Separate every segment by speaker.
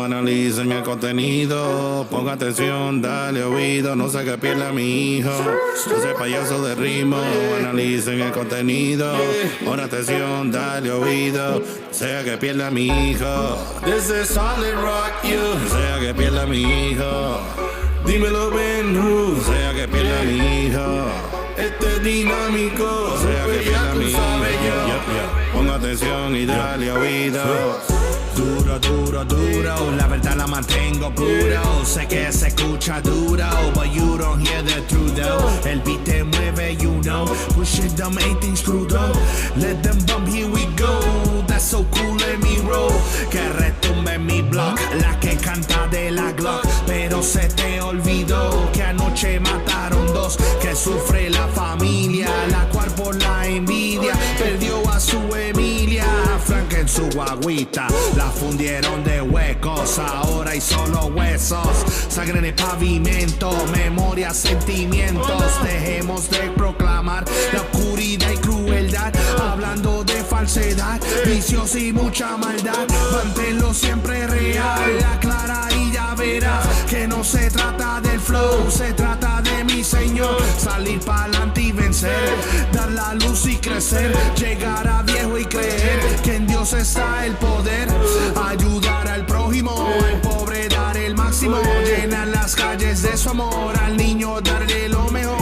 Speaker 1: analicen el contenido. Ponga atención, dale oído, no se que pierda mi hijo. No sé payaso de ritmo, analicen el contenido. Pon atención, dale oído, no sea que pierda mi hijo. This is solid rock, you. No sea que pierda mi hijo. Dímelo Ben Hu, no sea que pierda mi hijo. Este es dinámico, no sea que pierda mi hijo. Ponga atención y dale oído. Duro, duro, duro, la verdad la mantengo puro. Sé que se escucha duro, but you don't hear the truth though. El beat te mueve, you know. Pushing them 18 screw though. Let them bump, here we go. That's so cool, let me roll. Que retumbe en mi block, la que canta de la Glock. Pero se te olvidó que anoche mataron dos. Que sufre la familia, la cual por la envidia perdió a su Emilia. Frank en su guaguita, la fundieron de huecos, ahora hay solo huesos. Sangre en el pavimento, memoria, sentimientos. Dejemos de proclamar la oscuridad y crueldad, hablando de falsedad, vicios y mucha maldad. Manténlo siempre real, aclara y ya verás que no se trata del flow, se trata de mi Señor. Salir pa'lante y vencer, dar la luz y crecer, llegar a viejo y creer que en Dios está el poder. Ayudar al prójimo, al pobre dar el máximo, llenar las calles de su amor, al niño darle lo mejor.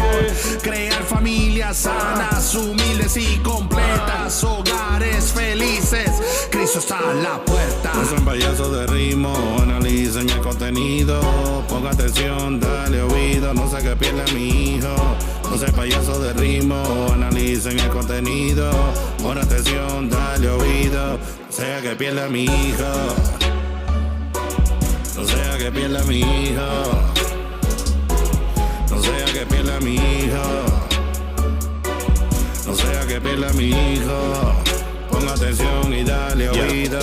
Speaker 1: Crear familias sanas, humildes y completas, hogares felices, Cristo está a la puerta. No son payasos de ritmo, analicen el contenido. Ponga atención, dale oído, no sé que pierda mi hijo. No sé payaso de ritmo, analicen el contenido. Pon atención, dale oído, no sea que pierda mi hijo. No sea que pierda mi hijo. No sea que pierda mi hijo. No sea que pierda mi hijo. Ponga atención y dale oído.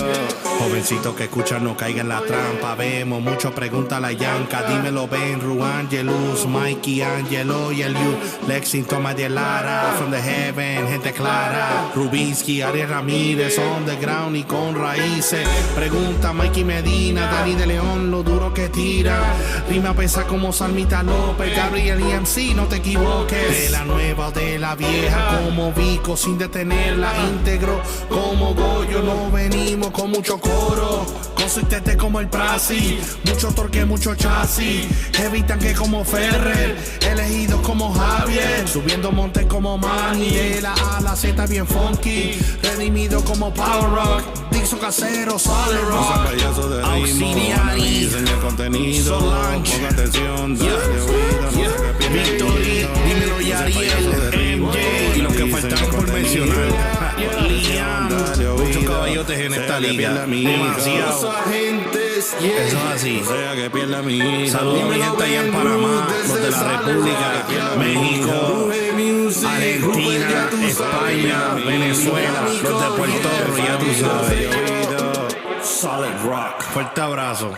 Speaker 1: Jovencito que escucha no caiga en la trampa. Vemos mucho pregunta la yanca. Dímelo Ben, Ruangelus, Mikey, Angelo y el You, Lexington, Lara, From the Heaven, gente clara. Rubinsky, Ariel Ramírez, on the ground y con raíces. Pregunta Mikey Medina, Dani de León, lo duro que tira. Rima pesa como Salmita López, Gabriel y MC, no te equivoques. De la nueva o de la vieja, como Vico sin detenerla, íntegro como Goyo. No venimos con mucho coro, consistente como el Prasi, mucho torque, mucho chasis, heavy tanque como Ferrer, elegido como Javier, subiendo montes como Manny, de la A a la Z bien funky, redimido como Power Rock, Dixon casero, Solid Rock, Auxiliary, el contenido, Solange, ponga atención, dale oído, Victory, dímelo y Ariel, MJ, y lo que faltaron por mencionar, Liam, muchos caballotes en esta liga, demasiado. Eso es así. Saludos a mi gente allá en Panamá, los de la República, México, Argentina, España, Venezuela, los de Puerto Rico, ya tú sabes. Solid Rock. Fuerte abrazo.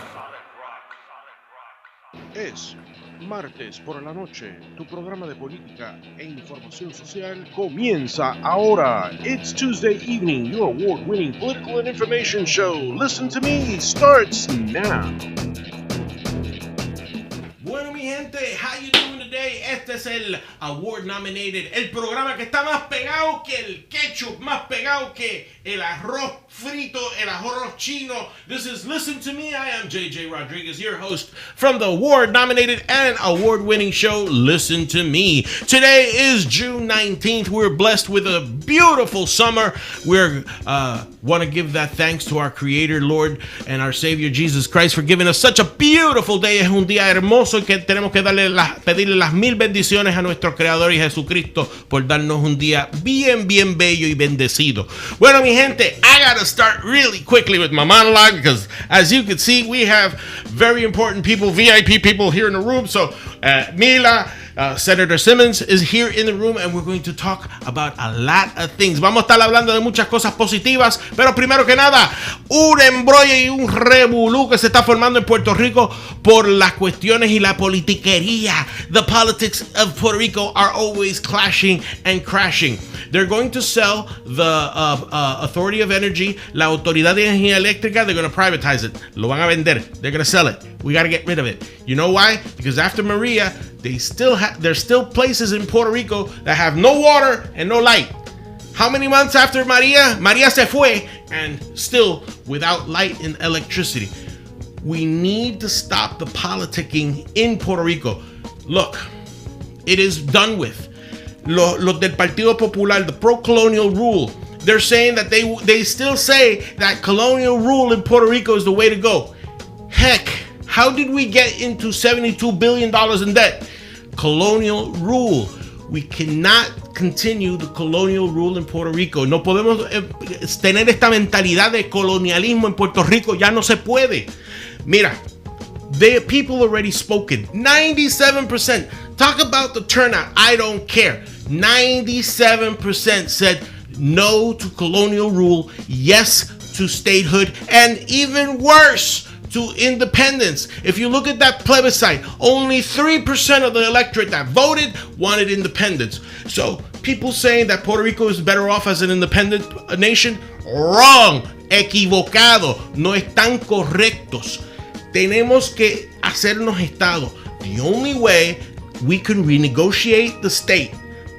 Speaker 2: Es martes por la noche, tu programa de política e información social comienza ahora. It's Tuesday evening, your award-winning political and information show. Listen to me starts now.
Speaker 3: Bueno, mi gente, how you doing today? Este es el award nominated, el programa que está más pegado que el ketchup, más pegado que el arroz frito, el arroz chino. This is Listen to Me. I am JJ Rodriguez, your host from the award nominated and award winning show Listen to Me. Today is June 19th. We're blessed with a beautiful summer. We're want to give that thanks to our Creator, Lord, and our Savior Jesus Christ for giving us such a beautiful day. Es un día hermoso y que tenemos que pedirle las mil bendiciones a nuestro Creador y Jesucristo por darnos un día bien bello y bendecido. Bueno, mi gente, I gotta start really quickly with my monologue because, as you can see, we have very important people, VIP people here in the room. So, Mila, Senator Simmons is here in the room, and we're going to talk about a lot of things. Vamos a estar hablando de muchas cosas positivas, pero primero que nada, un embrollo y un revolú que se está formando en Puerto Rico por las cuestiones y la politiquería. The politics of Puerto Rico are always clashing and crashing. They're going to sell the Authority of Energy, la Autoridad de Energía Eléctrica. They're going to privatize it. Lo van a vender. They're going to sell it. We got to get rid of it. You know why? Because after Maria, there's still places in Puerto Rico that have no water and no light. How many months after Maria? Maria se fue, and still without light and electricity. We need to stop the politicking in Puerto Rico. Look, it is done with. Los del Partido Popular, the pro-colonial rule, they're saying that they still say that colonial rule in Puerto Rico is the way to go. Heck, how did we get into $72 billion in debt? Colonial rule. We cannot continue the colonial rule in Puerto Rico. No podemos tener esta mentalidad de colonialismo en Puerto Rico. Ya no se puede. Mira, the people already spoken. 97%. Talk about the turnout. I don't care. 97% said no to colonial rule, yes to statehood, and even worse, to independence. If you look at that plebiscite, only 3% of the electorate that voted wanted independence. So people saying that Puerto Rico is better off as an independent nation, wrong, equivocado, no están correctos. Tenemos que hacernos Estado. The only way we can renegotiate the state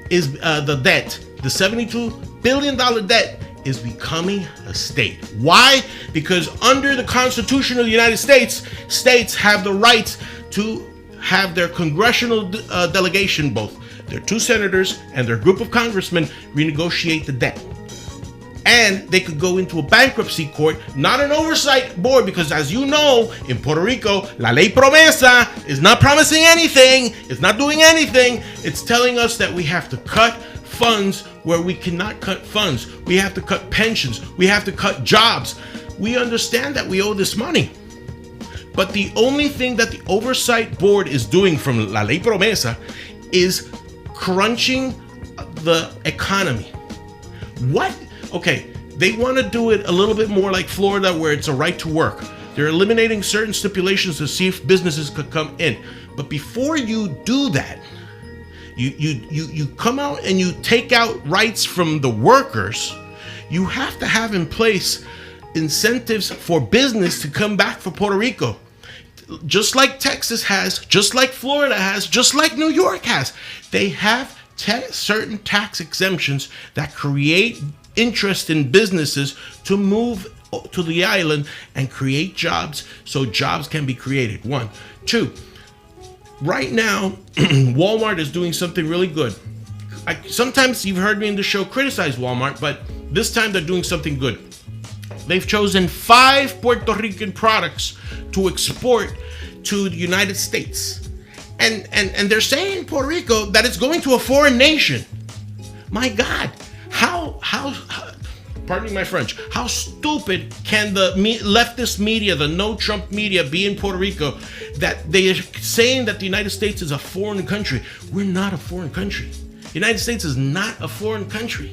Speaker 3: is the debt. The $72 billion debt is becoming a state. Why? Because under the Constitution of the United States, states have the right to have their congressional delegation, both their 2 senators and their group of congressmen, renegotiate the debt. And they could go into a bankruptcy court, not an oversight board, because as you know, in Puerto Rico, la ley promesa is not promising anything. It's not doing anything. It's telling us that we have to cut funds where we cannot cut funds. We have to cut pensions. We have to cut jobs. We understand that we owe this money. But the only thing that the oversight board is doing from la ley promesa is crunching the economy. What? Okay, they want to do it a little bit more like Florida, where it's a right to work. They're eliminating certain stipulations to see if businesses could come in. But before you do that, you come out and you take out rights from the workers. You have to have in place incentives for business to come back for Puerto Rico. Just like Texas has, just like Florida has, just like New York has. They have certain tax exemptions that create interest in businesses to move to the island and create jobs, so jobs can be created. 1. 2, right now, Walmart is doing something really good. Sometimes you've heard me in the show criticize Walmart, but this time they're doing something good. They've chosen 5 Puerto Rican products to export to the United States. And they're saying in Puerto Rico that it's going to a foreign nation. My God, how pardon me my French, how stupid can the leftist media, the no-Trump media, be in Puerto Rico that they are saying that the United States is a foreign country? We're not a foreign country. The United States is not a foreign country.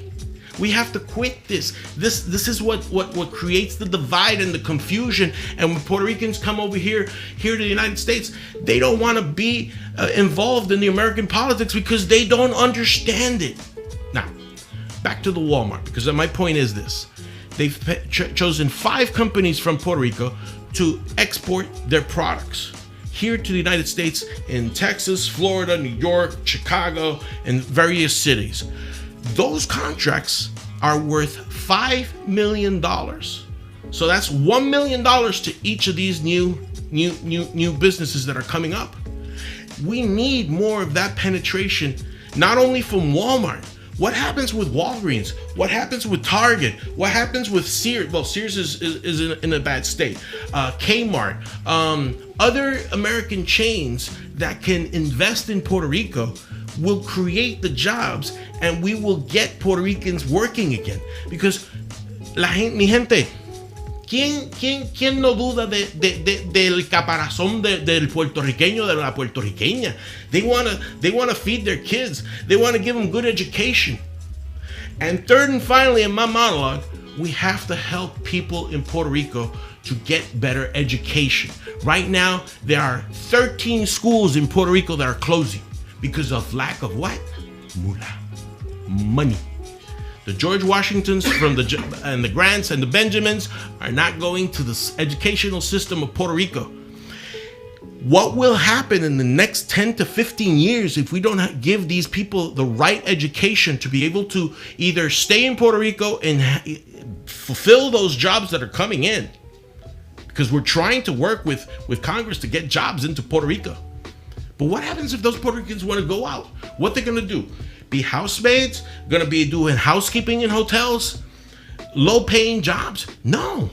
Speaker 3: We have to quit this. This is what creates the divide and the confusion. And when Puerto Ricans come over here to the United States, they don't want to be involved in the American politics because they don't understand it. Now, back to the Walmart, because my point is this. They've chosen 5 companies from Puerto Rico to export their products here to the United States in Texas, Florida, New York, Chicago, and various cities. Those contracts are worth $5 million. So that's $1 million to each of these new businesses that are coming up. We need more of that penetration, not only from Walmart. What happens with Walgreens? What happens with Target? What happens with Sears? Well, Sears is in a bad state. Kmart, other American chains that can invest in Puerto Rico will create the jobs, and we will get Puerto Ricans working again. Because mi gente, ¿Quién no duda del caparazón del puertorriqueño, de la puertorriqueña? They wanna feed their kids. They want to give them good education. And third and finally, in my monologue, we have to help people in Puerto Rico to get better education. Right now, there are 13 schools in Puerto Rico that are closing because of lack of what? Moolah. Money. The George Washingtons and the Grants and the Benjamins are not going to the educational system of Puerto Rico. What will happen in the next 10 to 15 years if we don't give these people the right education to be able to either stay in Puerto Rico and fulfill those jobs that are coming in? Because we're trying to work with Congress to get jobs into Puerto Rico. But what happens if those Puerto Ricans want to go out? What they're going to do? Be housemaids? Going to be doing housekeeping in hotels? Low-paying jobs? No.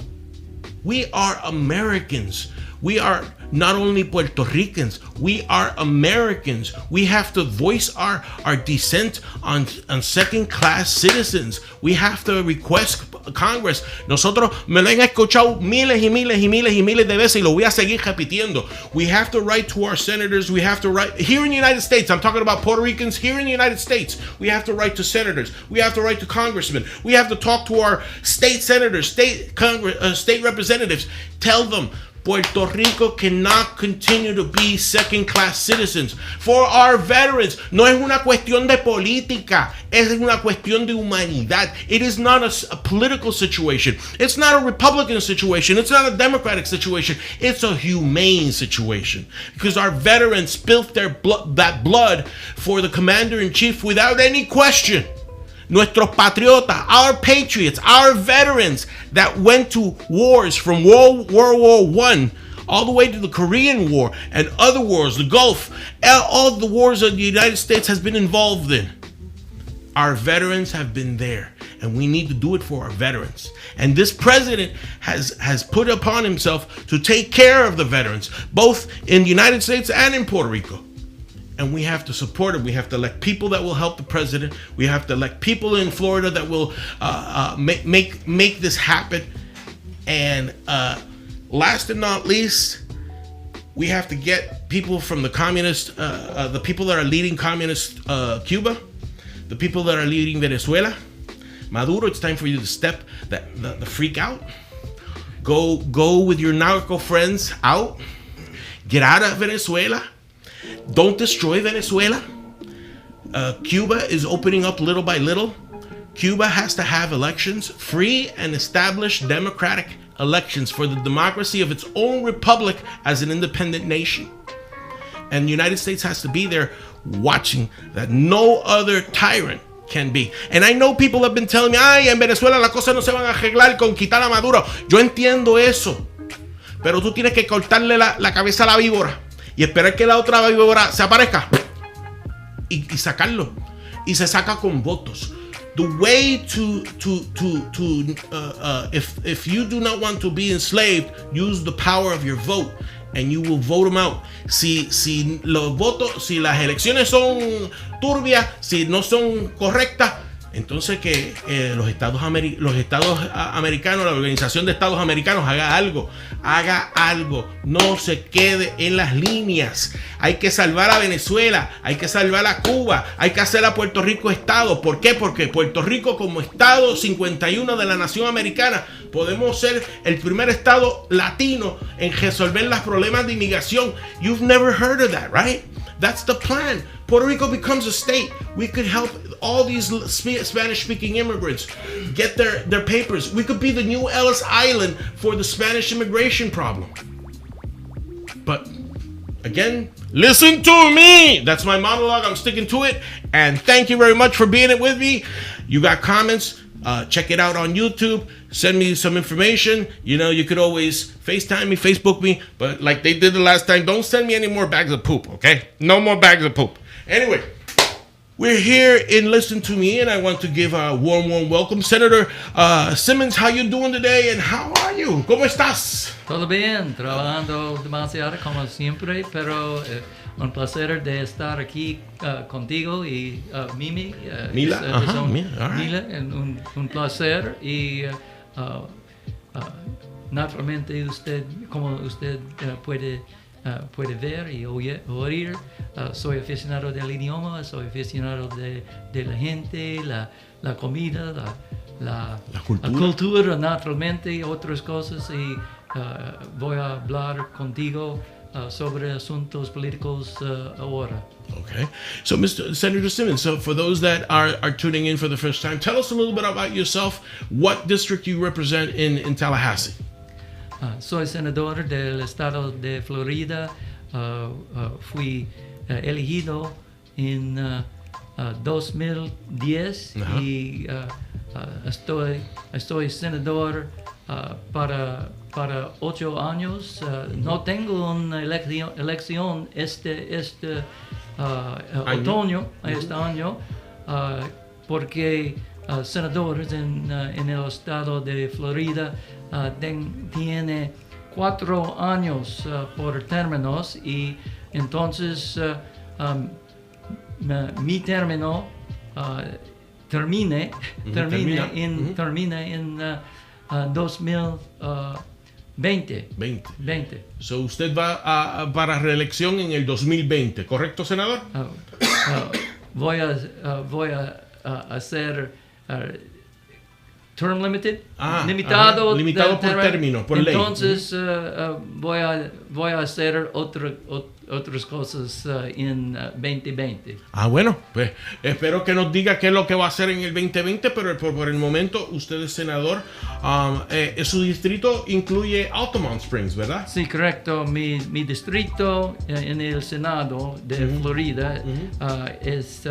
Speaker 3: We are Americans. We are not only Puerto Ricans, we are Americans. We have to voice our dissent on second-class citizens. We have to request Congress. Nosotros me lo han escuchado miles de veces y lo voy a seguir repitiendo. We have to write to our senators. We have to write here in the United States. I'm talking about Puerto Ricans here in the United States. We have to write to senators. We have to write to congressmen. We have to talk to our state senators, state representatives. Tell them Puerto Rico cannot continue to be second-class citizens. For our veterans, no es una cuestión de política, es una cuestión de humanidad. It is not a political situation. It's not a Republican situation. It's not a Democratic situation. It's a humane situation. Because our veterans spilt their blood for the commander-in-chief without any question. Nuestros patriotas, our patriots, our veterans that went to wars from World War I all the way to the Korean War and other wars, the Gulf, all the wars that the United States has been involved in. Our veterans have been there, and we need to do it for our veterans. And this president has put upon himself to take care of the veterans, both in the United States and in Puerto Rico. And we have to support it. We have to elect people that will help the president. We have to elect people in Florida that will make this happen. And last and not least, we have to get people from the communist, the people that are leading communist Cuba, the people that are leading Venezuela. Maduro, it's time for you to step the freak out. Go with your narco friends out. Get out of Venezuela. Don't destroy Venezuela. Cuba is opening up little by little. Cuba has to have elections, free and established democratic elections for the democracy of its own republic as an independent nation. And the United States has to be there watching that no other tyrant can be. And I know people have been telling me, ay, en Venezuela las cosas no se van a arreglar con quitar a Maduro. Yo entiendo eso. Pero tú tienes que cortarle la cabeza a la víbora y esperar que la otra víbora se aparezca y sacarlo. Y se saca con votos. The way if you do not want to be enslaved, use the power of your vote and you will vote them out. Si los votos, si las elecciones son turbias, si no son correctas, entonces que los Estados Americanos, la Organización de Estados Americanos haga algo, no se quede en las líneas. Hay que salvar a Venezuela, hay que salvar a Cuba, hay que hacer a Puerto Rico Estado. ¿Por qué? Porque Puerto Rico como Estado 51 de la nación americana podemos ser el primer Estado latino en resolver los problemas de inmigración. You've never heard of that, right? That's the plan. Puerto Rico becomes a state. We could help all these Spanish-speaking immigrants get their papers. We could be the new Ellis Island for the Spanish immigration problem. But again, listen to me. That's my monologue. I'm sticking to it. And thank you very much for being with me. You got comments? Check it out on YouTube. Send me some information. You know, you could always FaceTime me, Facebook me. But like they did the last time, don't send me any more bags of poop, okay? No more bags of poop. Anyway, we're here in Listen to Me, and I want to give a warm welcome. Senator Simmons, how you doing today, and how are you? ¿Cómo estás?
Speaker 4: Todo bien, trabajando demasiado como siempre, pero un placer de estar aquí contigo y Mimi.
Speaker 3: Mila,
Speaker 4: Mila, un placer y naturalmente usted, como usted puede ver y oír, soy aficionado del idioma, soy aficionado de la gente, la comida, la cultura, naturalmente, y otras cosas, y voy a hablar contigo sobre asuntos políticos ahora.
Speaker 3: Okay. So, Senator Simmons, so for those that are tuning in for the first time, tell us a little bit about yourself, what district you represent in Tallahassee.
Speaker 4: Soy senador del estado de Florida. Fui elegido en 2010 y estoy senador para 8 años. No tengo una elección este otoño, este año, porque senadores en el estado de Florida tiene 4 años por términos, y entonces mi término termina en 2020.
Speaker 3: So usted va para reelección en el 2020, ¿correcto, senador?
Speaker 4: Voy a hacer term limited, limitado
Speaker 3: por término, por ley.
Speaker 4: Entonces voy a hacer otras cosas en 2020.
Speaker 3: Bueno, pues espero que nos diga qué es lo que va a hacer en el 2020, pero por el momento usted es senador. Su distrito incluye Altamont Springs, ¿verdad?
Speaker 4: Sí, correcto. Mi distrito en el Senado de Florida es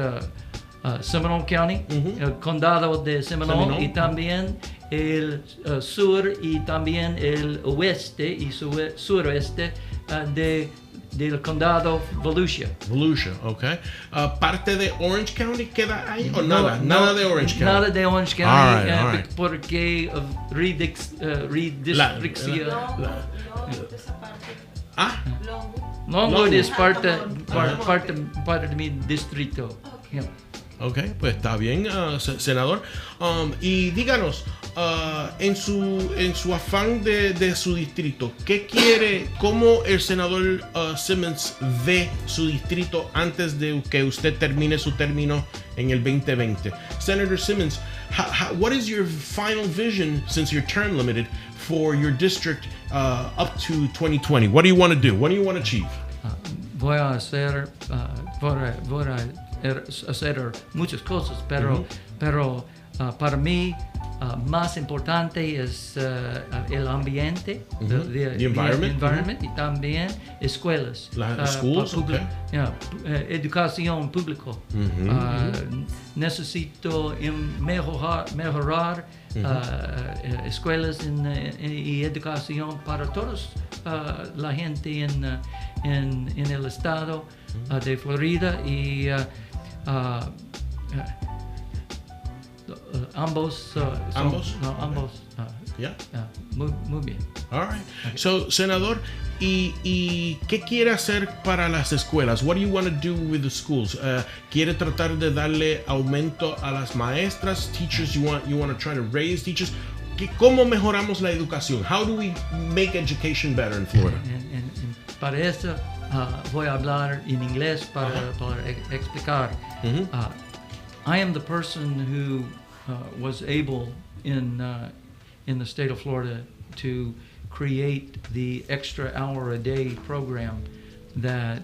Speaker 4: Seminole County, el condado de Seminole, y también el sur y también el oeste y suroeste del condado Volusia.
Speaker 3: Volusia, okay. ¿Parte de Orange County queda ahí o nada? Nada de Orange County.
Speaker 4: Nada de Orange County, all right. Porque redistricción. Longwood es parte de mi distrito. Yeah.
Speaker 3: Ok, pues está bien, senador. Y díganos, en su afán de su distrito, cómo el senador Simmons ve su distrito antes de que usted termine su término en el 2020? Senator Simmons, what is your final vision, since you're term limited, for your district up to 2020? What do you want to do? What do you want to achieve?
Speaker 4: Voy a hacer muchas cosas, pero para mí más importante es el ambiente, the environment, y también escuelas,
Speaker 3: schools,
Speaker 4: educación pública. Necesito mejorar escuelas y educación para todos la gente en el estado de Florida, y ambos. Muy bien.
Speaker 3: All right. Okay. So, senador, ¿y qué quiere hacer para las escuelas? What do you want to do with the schools? ¿Quiere tratar de darle aumento a las maestras, teachers? You want to try to raise teachers? ¿Cómo mejoramos la educación? How do we make education better in Florida?
Speaker 4: Para eso voy a hablar en inglés para explicar. I am the person who was able in the state of Florida to create the extra hour a day program that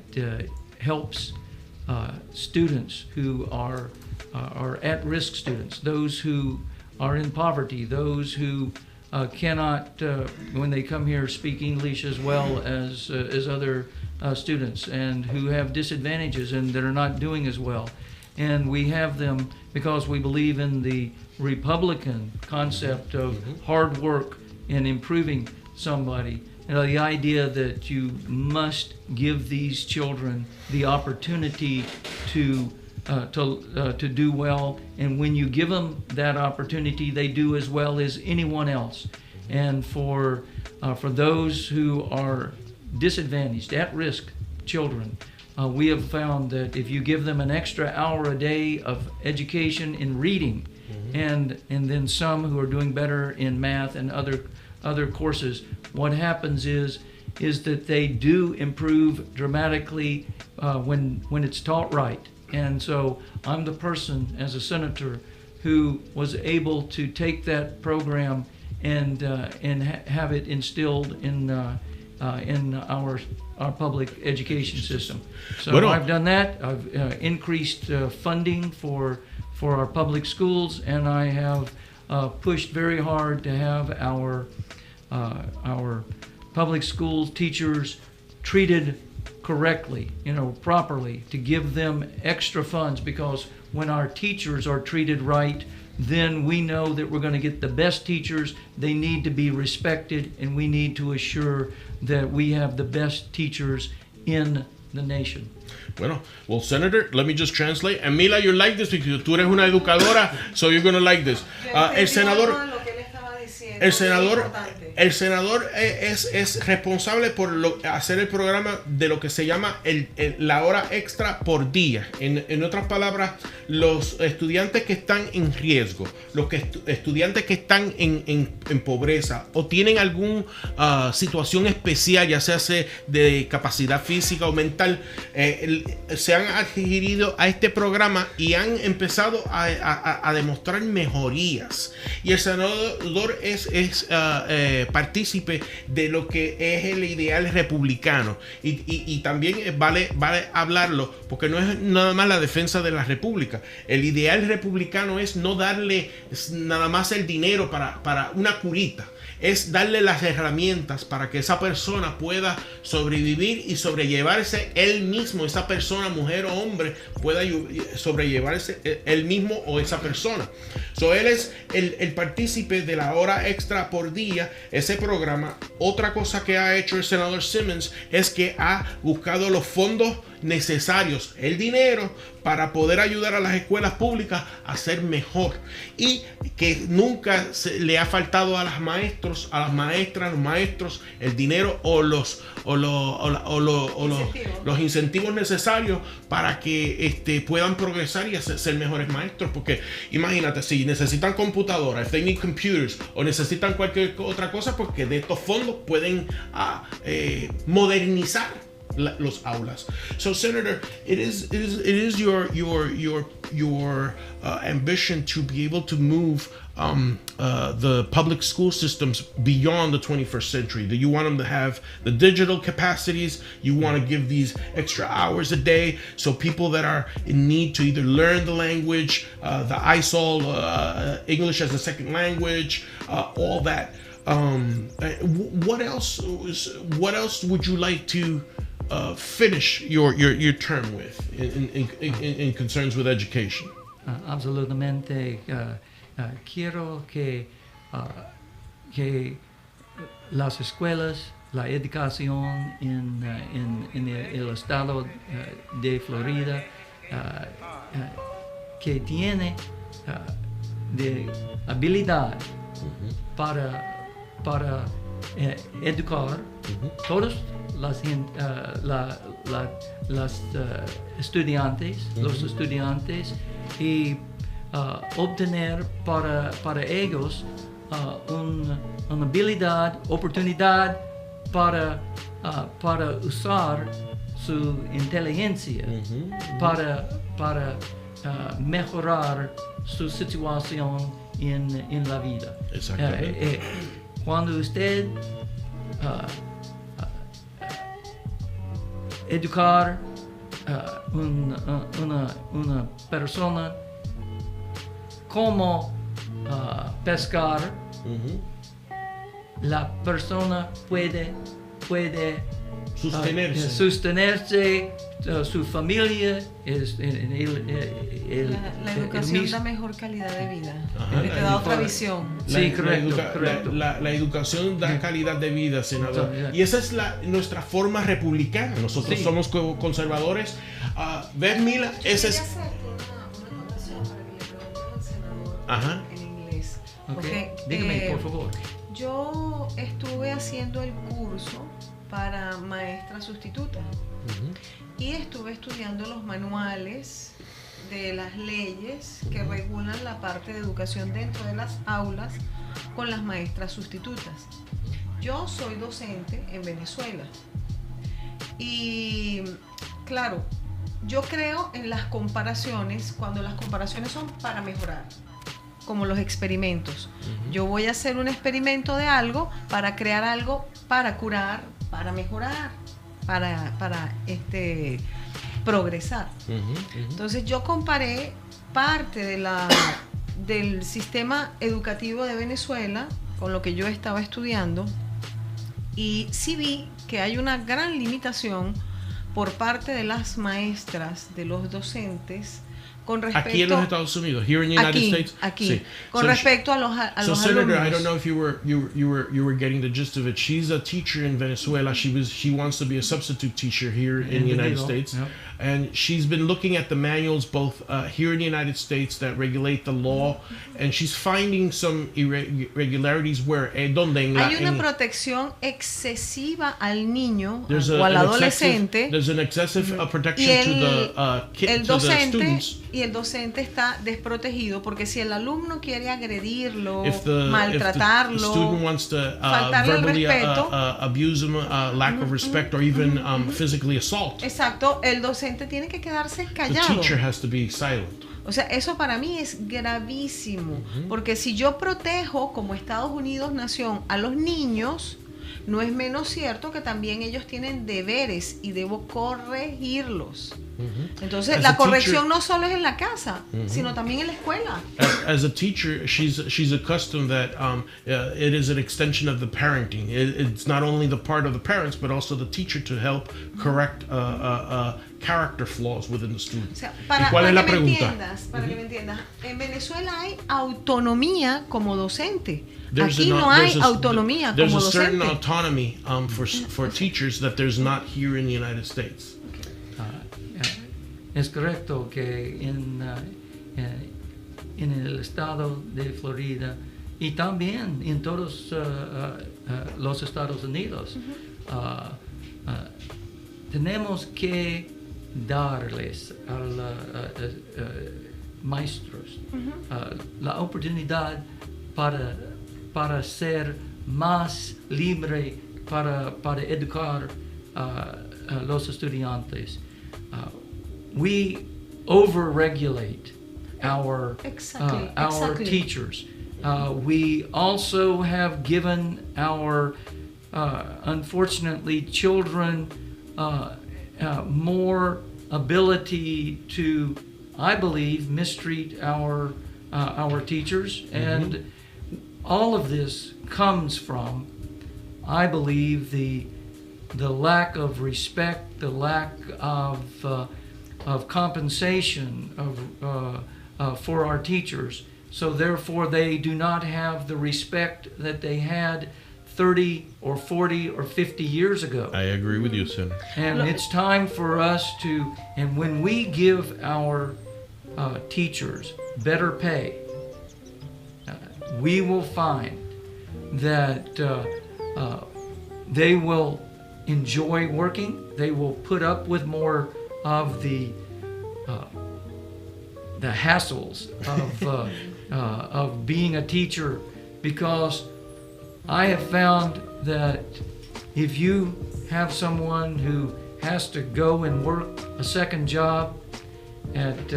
Speaker 4: helps students who are at-risk students, those who are in poverty, those who cannot, when they come here, speak English as well as other students, and who have disadvantages and that are not doing as well. And we have them because we believe in the Republican concept of hard work and improving somebody. The idea that you must give these children the opportunity to do well, and when you give them that opportunity, they do as well as anyone else. And for those who are disadvantaged, at-risk children, we have found that if you give them an extra hour a day of education in reading, and then some who are doing better in math and other other courses, what happens is that they do improve dramatically when it's taught right. And so I'm the person as a senator who was able to take that program and have it instilled in our public education system. So
Speaker 3: Bueno.
Speaker 4: I've done that. I've increased funding for our public schools, and I have pushed very hard to have our public school teachers treated correctly, properly, to give them extra funds, because when our teachers are treated right, then we know that we're going to get the best teachers. They need to be respected, and we need to assure that we have the best teachers in the nation.
Speaker 3: Bueno, well, Senator, let me just translate. And Mila, you like this because tú eres una educadora, so you're going to like this. El senador es responsable por hacer el programa de lo que se llama la hora extra por día. En otras palabras, los estudiantes que están en riesgo, los estudiantes que están en pobreza o tienen alguna situación especial, ya sea de capacidad física o mental, se han adherido a este programa y han empezado a demostrar mejorías. Y el senador es partícipe de lo que es el ideal republicano, y también vale hablarlo, porque no es nada más la defensa de la república. El ideal republicano es no darle nada más el dinero para una curita, es darle las herramientas para que esa persona pueda sobrevivir y sobrellevarse él mismo. Esa persona, mujer o hombre, pueda sobrellevarse él mismo o esa persona. So, él es el partícipe de la hora extra por día, ese programa. Otra cosa que ha hecho el senador Simmons es que ha buscado los fondos necesarios, el dinero, para poder ayudar a las escuelas públicas a ser mejor, y que nunca le ha faltado a las maestras, los maestros, el dinero o los incentivos necesarios para que puedan progresar y ser mejores maestros. Porque imagínate, si necesitan computadoras, if they need computers, o necesitan cualquier otra cosa, porque de estos fondos pueden modernizar los aulas. So, Senator, it is your ambition to be able to move the public school systems beyond the 21st century. Do you want them to have the digital capacities? You want to give these extra hours a day so people that are in need to either learn the language, the ISOL, English as a second language, all that. What else would you like to finish your term with in concerns with education?
Speaker 4: Absolutamente. Quiero que las escuelas, la educación en el estado de Florida, que tiene de habilidad para educar todos las estudiantes, los estudiantes, y obtener para ellos una habilidad, oportunidad para usar su inteligencia para mejorar su situación en la vida.
Speaker 3: Exactamente.
Speaker 4: Cuando usted educar una persona cómo pescar, la persona puede sostenerse, su familia,
Speaker 5: la educación da mejor calidad de vida. Te da otra visión.
Speaker 4: Sí, correcto.
Speaker 3: La educación da calidad de vida, senador. Y esa es nuestra forma republicana. Nosotros somos conservadores. ¿Ves, Mila? Esa es...
Speaker 5: Una anotación para que le pregunten al senador en inglés.
Speaker 4: Okay. Dígame, por favor.
Speaker 5: Yo estuve haciendo el curso para maestra sustituta y estuve estudiando los manuales de las leyes que regulan la parte de educación dentro de las aulas con las maestras sustitutas. Yo soy docente en Venezuela y claro, yo creo en las comparaciones cuando las comparaciones son para mejorar, como los experimentos. Yo voy a hacer un experimento de algo para crear algo, para curar, para mejorar, para progresar. Entonces yo comparé parte del sistema educativo de Venezuela con lo que yo estaba estudiando y sí vi que hay una gran limitación por parte de las maestras, de los docentes, con respecto
Speaker 3: aquí en los Estados Unidos, here in the United States.
Speaker 5: Aquí,
Speaker 3: Sí.
Speaker 5: con respecto a los
Speaker 3: Senator,
Speaker 5: alumnos.
Speaker 3: I don't know if you were getting the gist of it. She's a teacher in Venezuela. She wants to be a substitute teacher here in the United States.
Speaker 4: Yep.
Speaker 3: And she's been looking at the manuals both here in the United States that regulate the law, and she's finding some irregularities where donde en la,
Speaker 5: Hay una
Speaker 3: en,
Speaker 5: protección excesiva al niño
Speaker 3: there's
Speaker 5: o al adolescente.
Speaker 3: There's an excessive protection
Speaker 5: Y
Speaker 3: to the students.
Speaker 5: Y el docente está desprotegido porque si el alumno quiere agredirlo,
Speaker 3: If the
Speaker 5: maltratarlo,
Speaker 3: student wants to
Speaker 5: faltarle el
Speaker 3: verbally
Speaker 5: respeto,
Speaker 3: abuse him, lack of respect, or even physically assault,
Speaker 5: exacto, el docente tiene que quedarse
Speaker 3: the
Speaker 5: callado.
Speaker 3: teacher has to be silent.
Speaker 5: O sea, eso para mí es gravísimo, porque si yo protejo como Estados Unidos nación a los niños, no es menos cierto que también ellos tienen deberes y debo corregirlos. Entonces,
Speaker 3: As
Speaker 5: la
Speaker 3: a
Speaker 5: corrección
Speaker 3: teacher-
Speaker 5: no solo es en la casa, sino también en la escuela.
Speaker 3: As a teacher, she's accustomed that it is an extension of the parenting. It's not only the part of the parents, but also the teacher to help correct character flaws within the
Speaker 5: O
Speaker 3: student.
Speaker 5: sea,
Speaker 3: ¿Y
Speaker 5: para,
Speaker 3: cuál es
Speaker 5: para
Speaker 3: la
Speaker 5: que me
Speaker 3: pregunta?
Speaker 5: entiendas, para que me entiendas, en Venezuela hay autonomía como docente.
Speaker 3: There's
Speaker 5: Aquí
Speaker 3: an-
Speaker 5: no hay
Speaker 3: there's a-
Speaker 5: autonomía
Speaker 3: There's
Speaker 5: como
Speaker 3: a certain
Speaker 5: docente.
Speaker 3: autonomy for teachers that there's not here in the United States.
Speaker 4: Es correcto que en el estado de Florida y también en todos los Estados Unidos tenemos que darles a los maestros la oportunidad para ser más libre para educar a los estudiantes. We over-regulate our
Speaker 5: Exactly.
Speaker 4: teachers. We also have given our, unfortunately, children more ability to, I believe, mistreat our teachers, and all of this comes from, I believe, the lack of respect, the lack of compensation for our teachers. So therefore they do not have the respect that they had 30 or 40 or 50 years ago.
Speaker 3: I agree with you, Senator.
Speaker 4: And it's time for us to, and when we give our teachers better pay, we will find that they will enjoy working, they will put up with more of the hassles of being a teacher, because I have found that if you have someone who has to go and work a second job at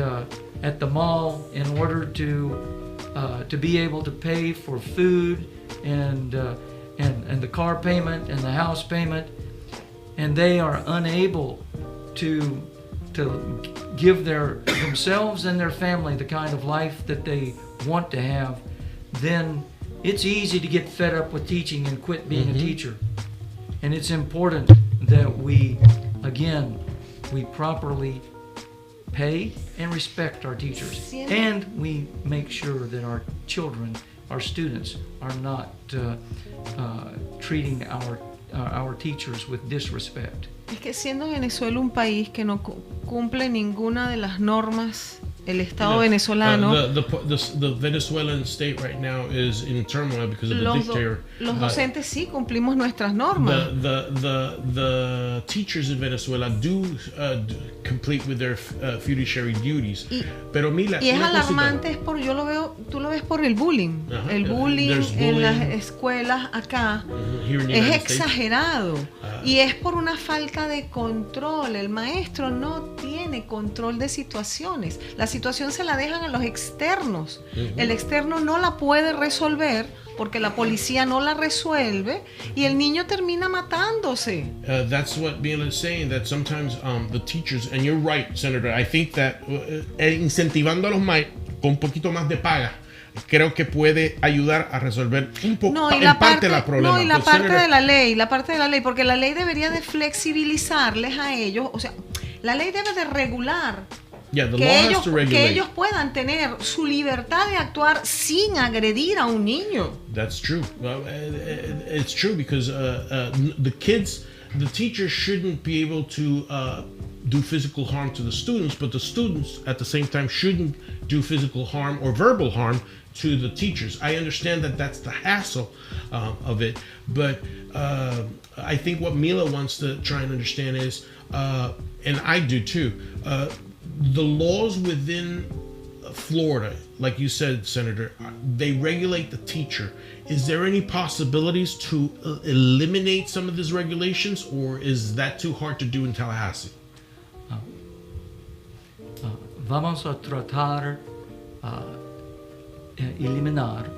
Speaker 4: the mall in order to be able to pay for food and the car payment and the house payment, and they are unable to give themselves and their family the kind of life that they want to have, then it's easy to get fed up with teaching and quit being a teacher. And it's important that we properly pay and respect our teachers, and we make sure that our children, our students, are not treating our teachers with disrespect.
Speaker 5: Es que siendo Venezuela un país que no cumple ninguna de las normas el Estado venezolano.
Speaker 3: The Venezuelan state right now is in turmoil because of the dictator.
Speaker 5: Los docentes sí cumplimos nuestras normas.
Speaker 3: The teachers in Venezuela do complete with their fiduciary duties. Pero Mila,
Speaker 5: y es alarmante, tú lo ves por el bullying. El bullying en las escuelas acá es exagerado. Y es por una falta de control. El maestro no tiene control de situaciones. La situación se la dejan a los externos. El externo no la puede resolver porque la policía no la resuelve y el niño termina matándose.
Speaker 3: That's what Mila is saying, that sometimes the teachers, and you're right, Senator, I think that incentivando a los maestros con un poquito más de paga, creo que puede ayudar a resolver un poco parte la problema.
Speaker 5: No, y la parte de la ley, porque la ley debería de flexibilizarles a ellos, o sea, la ley debe de regular que ellos puedan tener su libertad de actuar sin agredir a un niño.
Speaker 3: That's true. It's true because the teachers shouldn't be able to do physical harm to the students, but the students at the same time shouldn't do physical harm or verbal harm to the teachers. I understand that that's the hassle of it, but I think what Mila wants to try and understand is, and I do too, the laws within Florida, like you said, Senator, they regulate the teacher. Is there any possibilities to eliminate some of these regulations, or is that too hard to do in Tallahassee?
Speaker 4: Vamos a tratar eliminar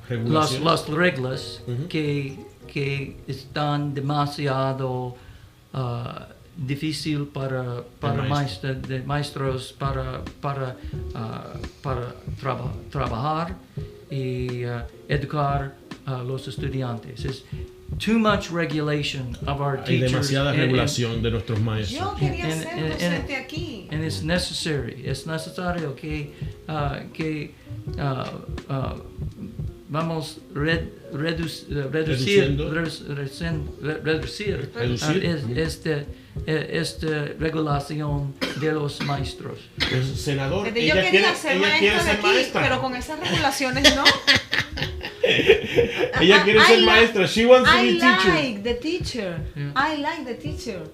Speaker 4: las reglas que están demasiado difícil para maestros para trabajar y educar a los estudiantes. Es too much regulation of our teachers.
Speaker 3: Hay demasiada regulación de nuestros maestros.
Speaker 5: Yo quería ser docente aquí.
Speaker 4: And it's necessary. Es necesario que vamos reducir esta regulación de los maestros.
Speaker 3: Senador,
Speaker 5: yo quería ser maestra, pero con esas regulaciones no.
Speaker 3: Ella quiere ser maestra. She wants to be teacher.
Speaker 5: I like the teacher.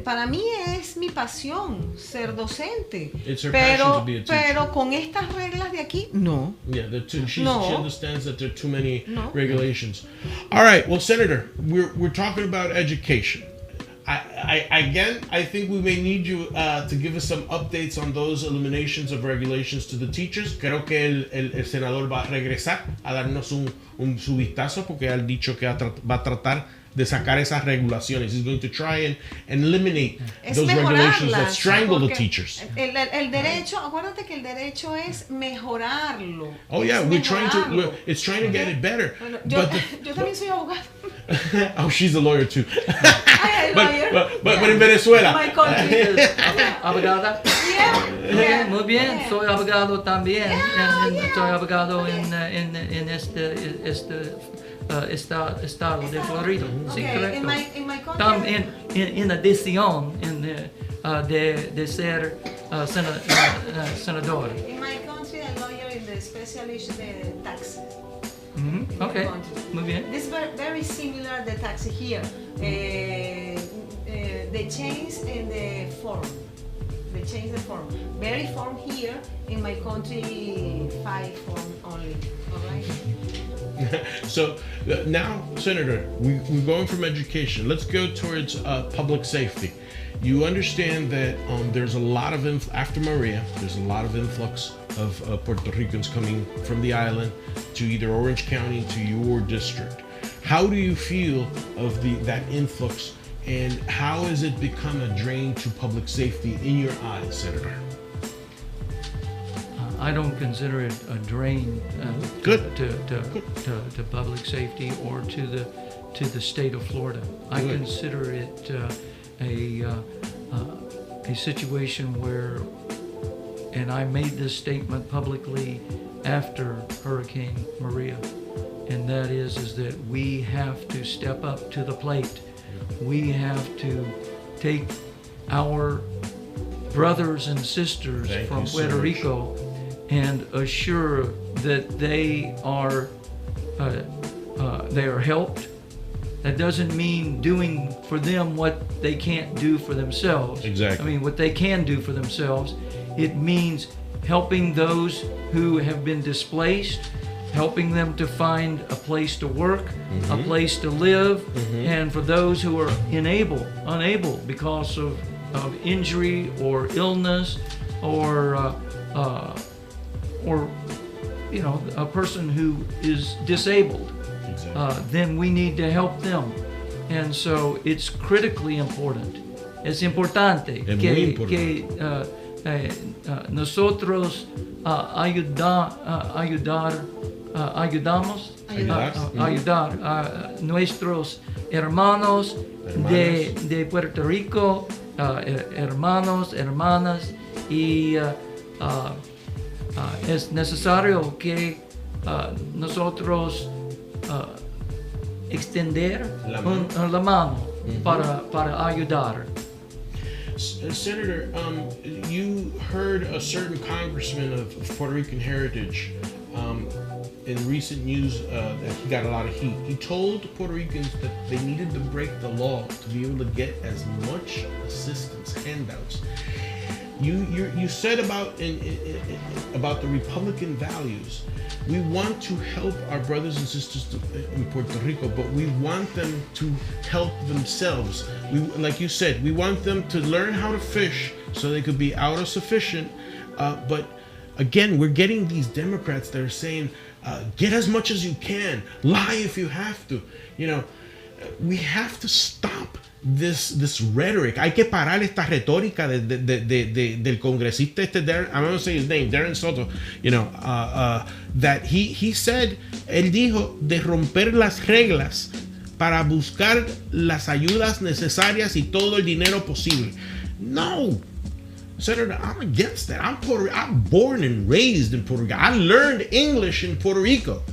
Speaker 5: Para mí es mi pasión ser docente. Pero con estas reglas de aquí, no.
Speaker 3: Yeah, she understands that there are too many regulations. All right, well, Senator, we're talking about education. I think we may need you to give us some updates on those eliminations of regulations to the teachers. Creo que el senador va a regresar a darnos su vistazo porque ha dicho que va a tratar de sacar esas regulaciones. He's going to try and eliminate those regulations that strangle the teachers.
Speaker 5: El derecho, acuérdate que el derecho es mejorarlo.
Speaker 3: Oh yeah, it's trying to get it better.
Speaker 5: Bueno, yo también soy abogado.
Speaker 3: Oh, she's a lawyer too. But in Venezuela.
Speaker 5: My country.
Speaker 4: ¿Abogada?
Speaker 5: Yeah.
Speaker 4: Muy bien, soy abogado también. Soy abogado en este estado de Florida. Sí, correcto.
Speaker 5: In my country.
Speaker 4: En adición de ser senador.
Speaker 5: In my country, a lawyer is the specialist de taxes.
Speaker 4: Okay, muy bien.
Speaker 5: This is very similar the tax here. They change in the form. They change the form. Very form here. In my country, 5 form only. All right.
Speaker 3: So now, Senator, we're going from education. Let's go towards public safety. You understand that there's a lot of after Maria, there's a lot of influx of Puerto Ricans coming from the island to either Orange County to your district. How do you feel of that influx, and how has it become a drain to public safety in your eyes, Senator?
Speaker 4: I don't consider it a drain to public safety or to the state of Florida. I consider it a situation where, and I made this statement publicly after Hurricane Maria, and that is that we have to step up to the plate. We have to take our brothers and sisters from Puerto Rico and assure that they are helped. That doesn't mean doing for them what they can't do for themselves.
Speaker 3: Exactly.
Speaker 4: I mean, what they can do for themselves. It means helping those who have been displaced, helping them to find a place to work, a place to live, and for those who are unable because of injury or illness or you know, a person who is disabled. Then we need to help them. And so it's critically important. Es importante que nosotros ayudar a nuestros hermanos de Puerto Rico, hermanos, hermanas, y es necesario que nosotros extender la mano para ayudar.
Speaker 3: Senator, you heard a certain congressman of Puerto Rican heritage in recent news that he got a lot of heat. He told Puerto Ricans that they needed to break the law to be able to get as much assistance, handouts. You said about the Republican values. We want to help our brothers and sisters in Puerto Rico, but we want them to help themselves. Like you said, we want them to learn how to fish so they could be autosufficient. But again, we're getting these Democrats that are saying, get as much as you can, lie if you have to. You know, we have to stop this rhetoric. Hay que parar esta retórica del congresista I'm going to say his name, Darren Soto, you know, that he said, él dijo de romper las reglas para buscar las ayudas necesarias y todo el dinero posible. No, Senator, I'm against that. I'm born and raised in Puerto Rico. I learned English in Puerto Rico.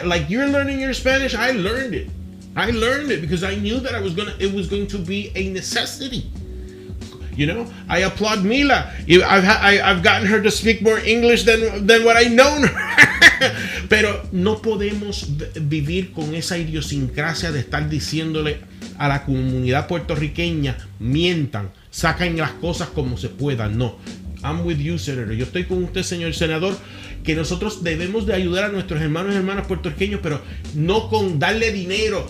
Speaker 3: Like you're learning your Spanish, I learned it. I learned it because I knew that it was going to be a necessity. You know, I applaud Mila. I've gotten her to speak more English than what I've known her. Pero no podemos vivir con esa idiosincrasia de estar diciéndole a la comunidad puertorriqueña, mientan, saquen las cosas como se puedan. No. I'm with you, Senator. Yo estoy con usted, señor senador, que nosotros debemos de ayudar a nuestros hermanos y hermanas puertorriqueños, pero no con darle dinero.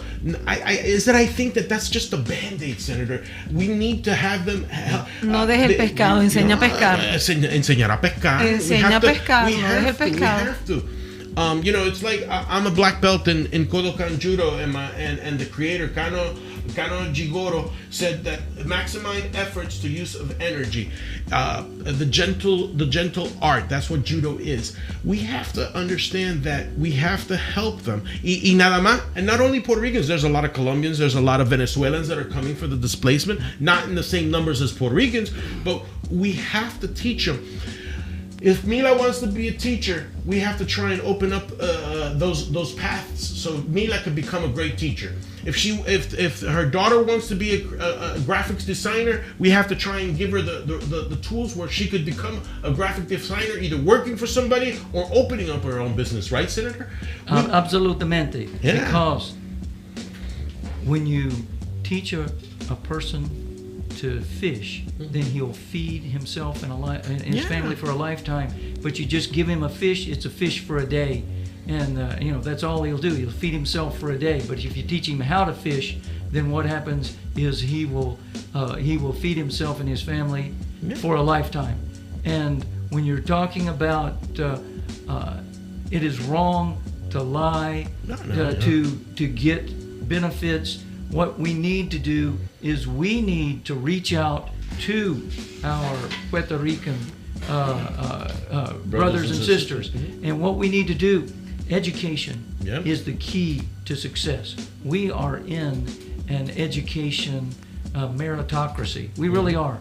Speaker 3: I think that's just a band-aid, Senator. We need to have them
Speaker 5: no deje el pescado, enseña a pescar.
Speaker 3: Enseñar a pescar.
Speaker 5: Enseña a pescar, no deje el pescado.
Speaker 3: We have to. You know, it's like I'm a black belt in Kodokan Judo, and the creator Kano Jigoro said that maximize efforts to use of energy, the gentle art. That's what judo is. We have to understand that we have to help them. Y nada más, and not only Puerto Ricans. There's a lot of Colombians. There's a lot of Venezuelans that are coming for the displacement. Not in the same numbers as Puerto Ricans, but we have to teach them. If Mila wants to be a teacher, we have to try and open up those paths so Mila could become a great teacher. If her daughter wants to be a graphics designer, we have to try and give her the tools where she could become a graphic designer, either working for somebody or opening up her own business. Right, Senator?
Speaker 4: Absolutamente.
Speaker 3: Yeah.
Speaker 4: Because when you teach a person to fish, then he'll feed himself and his family for a lifetime. But you just give him a fish, it's a fish for a day. And you know, that's all he'll do. He'll feed himself for a day. But if you teach him how to fish, then what happens is he will feed himself and his family for a lifetime. And when you're talking about it is wrong to lie, to get benefits, what we need to do is we need to reach out to our Puerto Rican brothers and sisters. And what we need to do, education is the key to success. We are in an education meritocracy. We really are.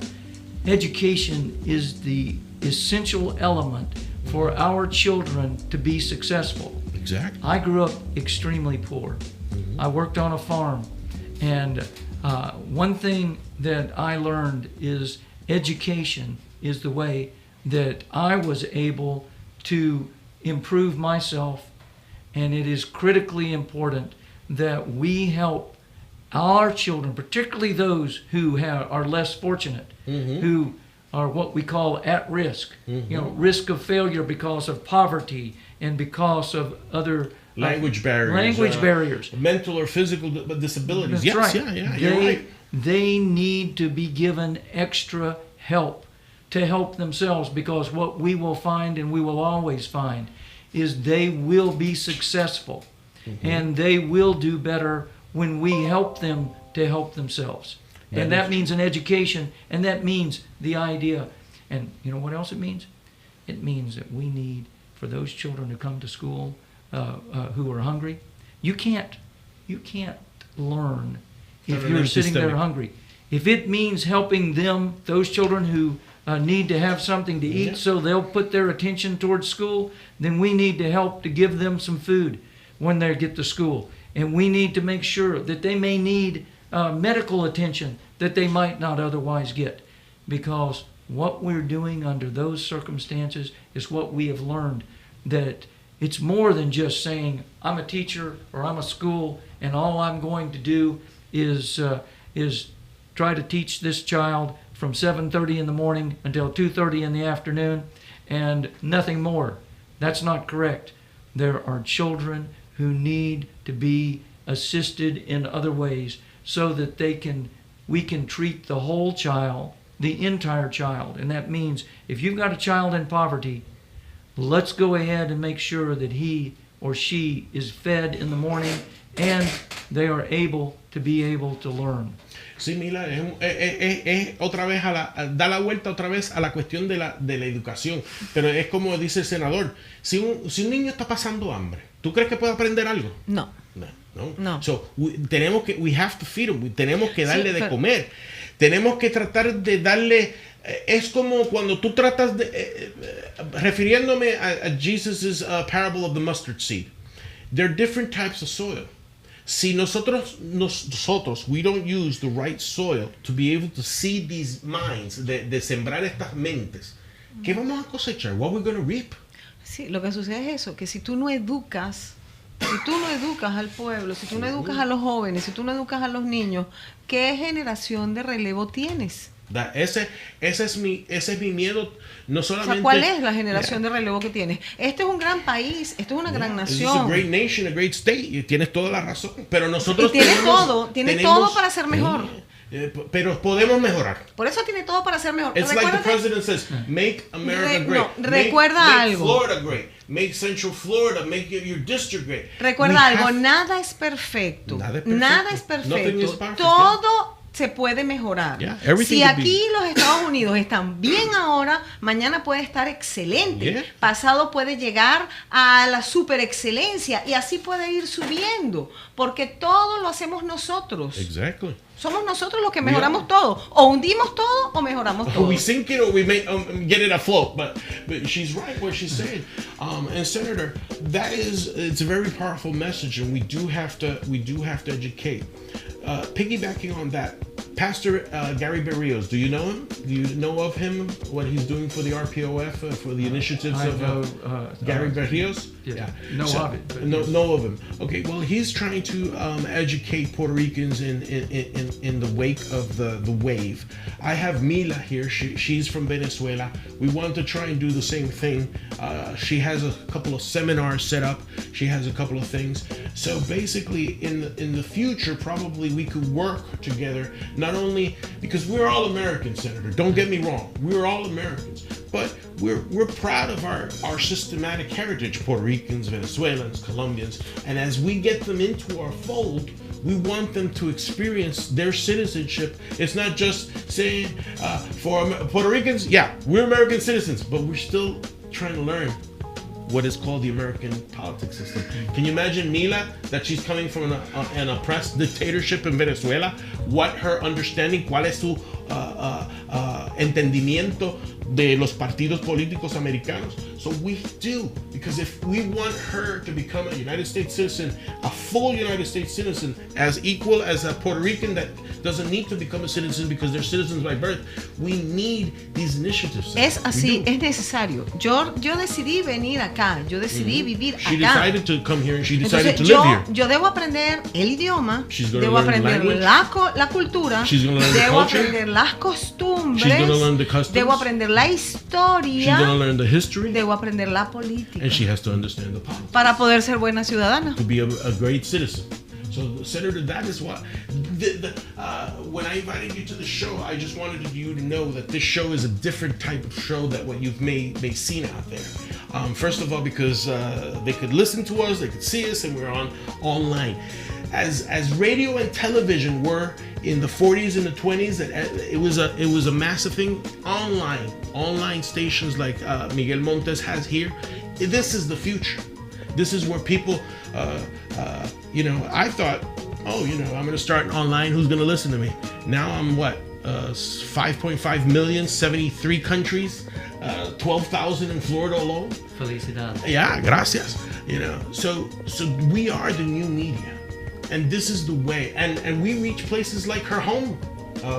Speaker 4: Education is the essential element for our children to be successful.
Speaker 3: Exactly.
Speaker 4: I grew up extremely poor. I worked on a farm. And one thing that I learned is education is the way that I was able to improve myself, and it is critically important that we help our children, particularly those who are less fortunate, who are what we call at risk, risk of failure because of poverty and because of other
Speaker 3: language barriers, mental or physical disabilities.
Speaker 4: That's right.
Speaker 3: You're right.
Speaker 4: They need to be given extra help to help themselves, because what we will find, and we will always find, is they will be successful and they will do better when we help them to help themselves. And that means an education, and that means the idea. And you know what else it means? It means that we need, for those children who come to school who are hungry, you can't learn if you're sitting there hungry. If it means helping them, those children who need to have something to eat so they'll put their attention towards school, then we need to help to give them some food when they get to school. And we need to make sure that they may need medical attention that they might not otherwise get. Because what we're doing under those circumstances is what we have learned, that it's more than just saying, I'm a teacher or I'm a school and all I'm going to do is try to teach this child from 7:30 in the morning until 2:30 in the afternoon and nothing more. That's not correct. There are children who need to be assisted in other ways so that we can treat the whole child, the entire child. And that means if you've got a child in poverty, let's go ahead and make sure that he or she is fed in the morning and they are able to learn.
Speaker 3: Sí, Mila, es otra vez da la vuelta otra vez a la cuestión de la educación. Pero es como dice el senador, si un niño está pasando hambre, ¿tú crees que puede aprender algo?
Speaker 5: No.
Speaker 3: So, we have to feed him. Tenemos que darle de comer. Tenemos que tratar de darle. Es como cuando tú tratas de. Refiriéndome a Jesus' parable of the mustard seed. There are different types of soil. Si nosotros, we don't use the right soil to be able to seed these minds, de sembrar estas mentes, ¿qué vamos a cosechar? What we're going to reap?
Speaker 5: Sí, lo que sucede es eso, que si tú no educas al pueblo, si tú no educas a los jóvenes, si tú no educas a los niños, ¿qué generación de relevo tienes?
Speaker 3: Ese es mi miedo, no solamente.
Speaker 5: O sea, ¿cuál es la generación de relevo que tienes? Este es un gran país, esto es una gran nación.
Speaker 3: It's a great nation, a great state, y tienes toda la razón. Pero nosotros
Speaker 5: tiene todo para ser mejor.
Speaker 3: Pero podemos mejorar.
Speaker 5: Por eso tiene todo para ser mejor.
Speaker 3: It's like the president says, make America great.
Speaker 5: Recuerda
Speaker 3: make
Speaker 5: algo.
Speaker 3: Florida great. Make Central Florida, make your district great.
Speaker 5: Recuerda algo, nada es perfecto. Nada es perfecto. Todo se puede mejorar. Si aquí los Estados Unidos están bien ahora, mañana puede estar excelente. Pasado puede llegar a la super excelencia y así puede ir subiendo, porque todo lo hacemos nosotros.
Speaker 3: Exactly.
Speaker 5: Somos nosotros los que mejoramos todo. O hundimos todo o mejoramos todo.
Speaker 3: We sink it or we get it afloat. But she's right what she's saying. And Senator, it's a very powerful message, and we do have to educate. Piggybacking on that, Pastor Gary Berrios, do you know him? Do you know of him? What he's doing for the RPOF, for the initiatives of Gary Berrios?
Speaker 4: Yeah. Of it. But
Speaker 3: know of him. Okay, well, he's trying to educate Puerto Ricans in the wake of the wave. I have Mila here. She's from Venezuela. We want to try and do the same thing. She has a couple of seminars set up. She has a couple of things. So basically, in the future, probably we could work together. Not only because we're all Americans, Senator. Don't get me wrong. We're all Americans, but we're proud of our systematic heritage. Puerto Ricans, Venezuelans, Colombians, and as we get them into our fold, we want them to experience their citizenship. It's not just saying for Puerto Ricans, yeah, we're American citizens, but we're still trying to learn what is called the American politics system. Can you imagine Mila, that she's coming from an oppressed dictatorship in Venezuela? What her understanding, cuál es su entendimiento de los partidos políticos americanos? So we do, because if we want her to become a United States citizen, a full United States citizen, as equal as a Puerto Rican that doesn't need to become a citizen because they're citizens by birth. We need these initiatives.
Speaker 5: Es así, es necesario. Yo decidí venir acá, yo decidí vivir acá.
Speaker 3: She decided to come here and she decided
Speaker 5: Entonces,
Speaker 3: to live here.
Speaker 5: yo debo aprender el idioma,
Speaker 3: She's gonna
Speaker 5: debo
Speaker 3: learn the
Speaker 5: aprender
Speaker 3: language.
Speaker 5: la cultura,
Speaker 3: She's gonna learn the
Speaker 5: debo
Speaker 3: culture.
Speaker 5: aprender las
Speaker 3: She's
Speaker 5: costumbres,
Speaker 3: gonna learn the customs.
Speaker 5: debo aprender la
Speaker 3: She's
Speaker 5: historia,
Speaker 3: gonna learn the history,
Speaker 5: debo aprender la política
Speaker 3: and she has to understand the politics
Speaker 5: para poder ser buena ciudadana.
Speaker 3: to be a great citizen. So, Senator, that is what. When I invited you to the show, I just wanted you to know that this show is a different type of show than what you've may seen out there. First of all, because they could listen to us, they could see us, and we're online. As radio and television were in the 40s and the 20s, it was a massive thing. Online stations like Miguel Montes has here. This is the future. This is where people, I thought, I'm going to start online. Who's going to listen to me? Now I'm 5.5 million, 73 countries, 12,000 in Florida alone.
Speaker 4: Felicidades.
Speaker 3: Yeah, gracias. So we are the new media. And this is the way. And we reach places like her home,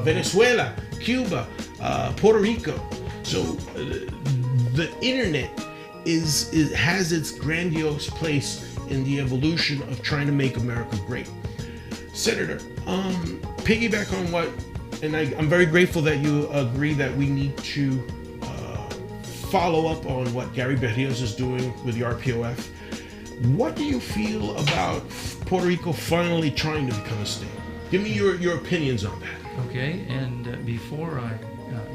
Speaker 3: Venezuela, Cuba, Puerto Rico. So the internet has its grandiose place in the evolution of trying to make America great. Senator, piggyback on what, and I'm very grateful that you agree that we need to follow up on what Gary Berrios is doing with the RPOF. What do you feel about Puerto Rico finally trying to become a state? Give me your opinions on that.
Speaker 4: Okay, and before I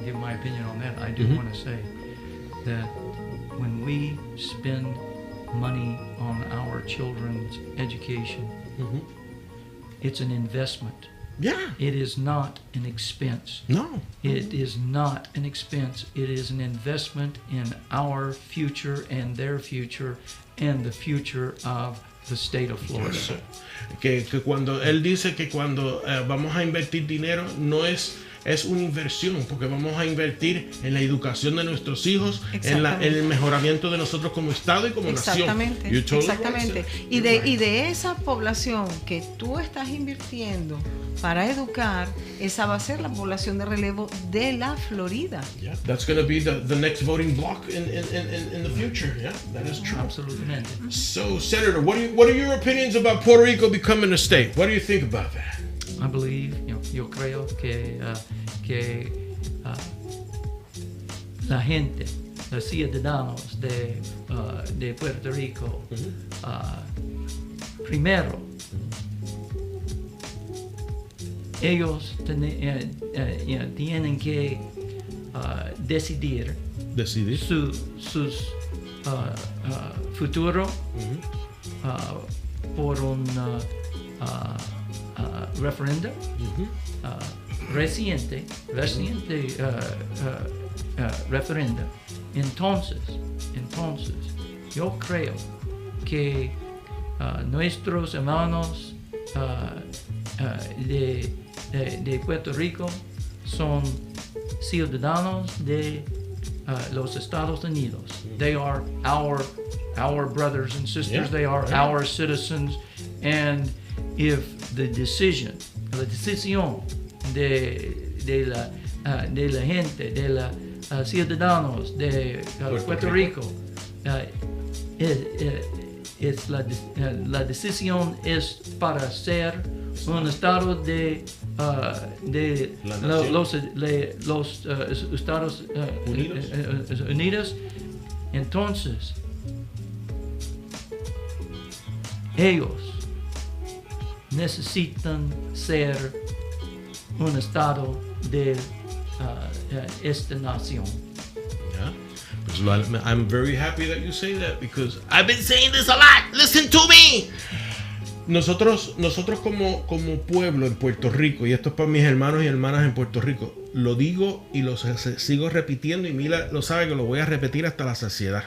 Speaker 4: give my opinion on that, I do want to say that when we spend money on our children's education, it's an investment.
Speaker 3: Yeah.
Speaker 4: It is not an expense.
Speaker 3: No.
Speaker 4: It is not an expense. It is an investment in our future and their future and the future of the state of Florida.
Speaker 3: Que cuando él dice que cuando vamos a invertir dinero no es una inversión, porque vamos a invertir en la educación de nuestros hijos, en el mejoramiento de nosotros como Estado y como nación.
Speaker 5: Exactamente. Right. Y de esa población que tú estás invirtiendo para educar, esa va a ser la población de relevo de la Florida.
Speaker 3: Yeah, that's going to be the next voting block in the future. Yeah, that is true.
Speaker 4: Absolutamente.
Speaker 3: So, Senator, what are your opinions about Puerto Rico becoming a state? What do you think about that?
Speaker 4: I believe, yo creo que la gente, los ciudadanos de Puerto Rico, primero, ellos tienen que decidir su futuro por un referéndum reciente referéndum. Entonces, yo creo que nuestros hermanos de Puerto Rico son ciudadanos de los Estados Unidos. They are our brothers and sisters. Yeah, they are our citizens. And if the decisión de la gente, de los ciudadanos de Puerto Rico, la decisión es para ser un estado de los Estados Unidos. Entonces, ellos necesitan ser un estado de esta nación.
Speaker 3: Yeah. I'm very happy that you say that because I've been saying this a lot. Listen to me. Nosotros como pueblo en Puerto Rico, y esto es para mis hermanos y hermanas en Puerto Rico, lo digo y lo sigo repitiendo, y Mila lo sabe que lo voy a repetir hasta la saciedad.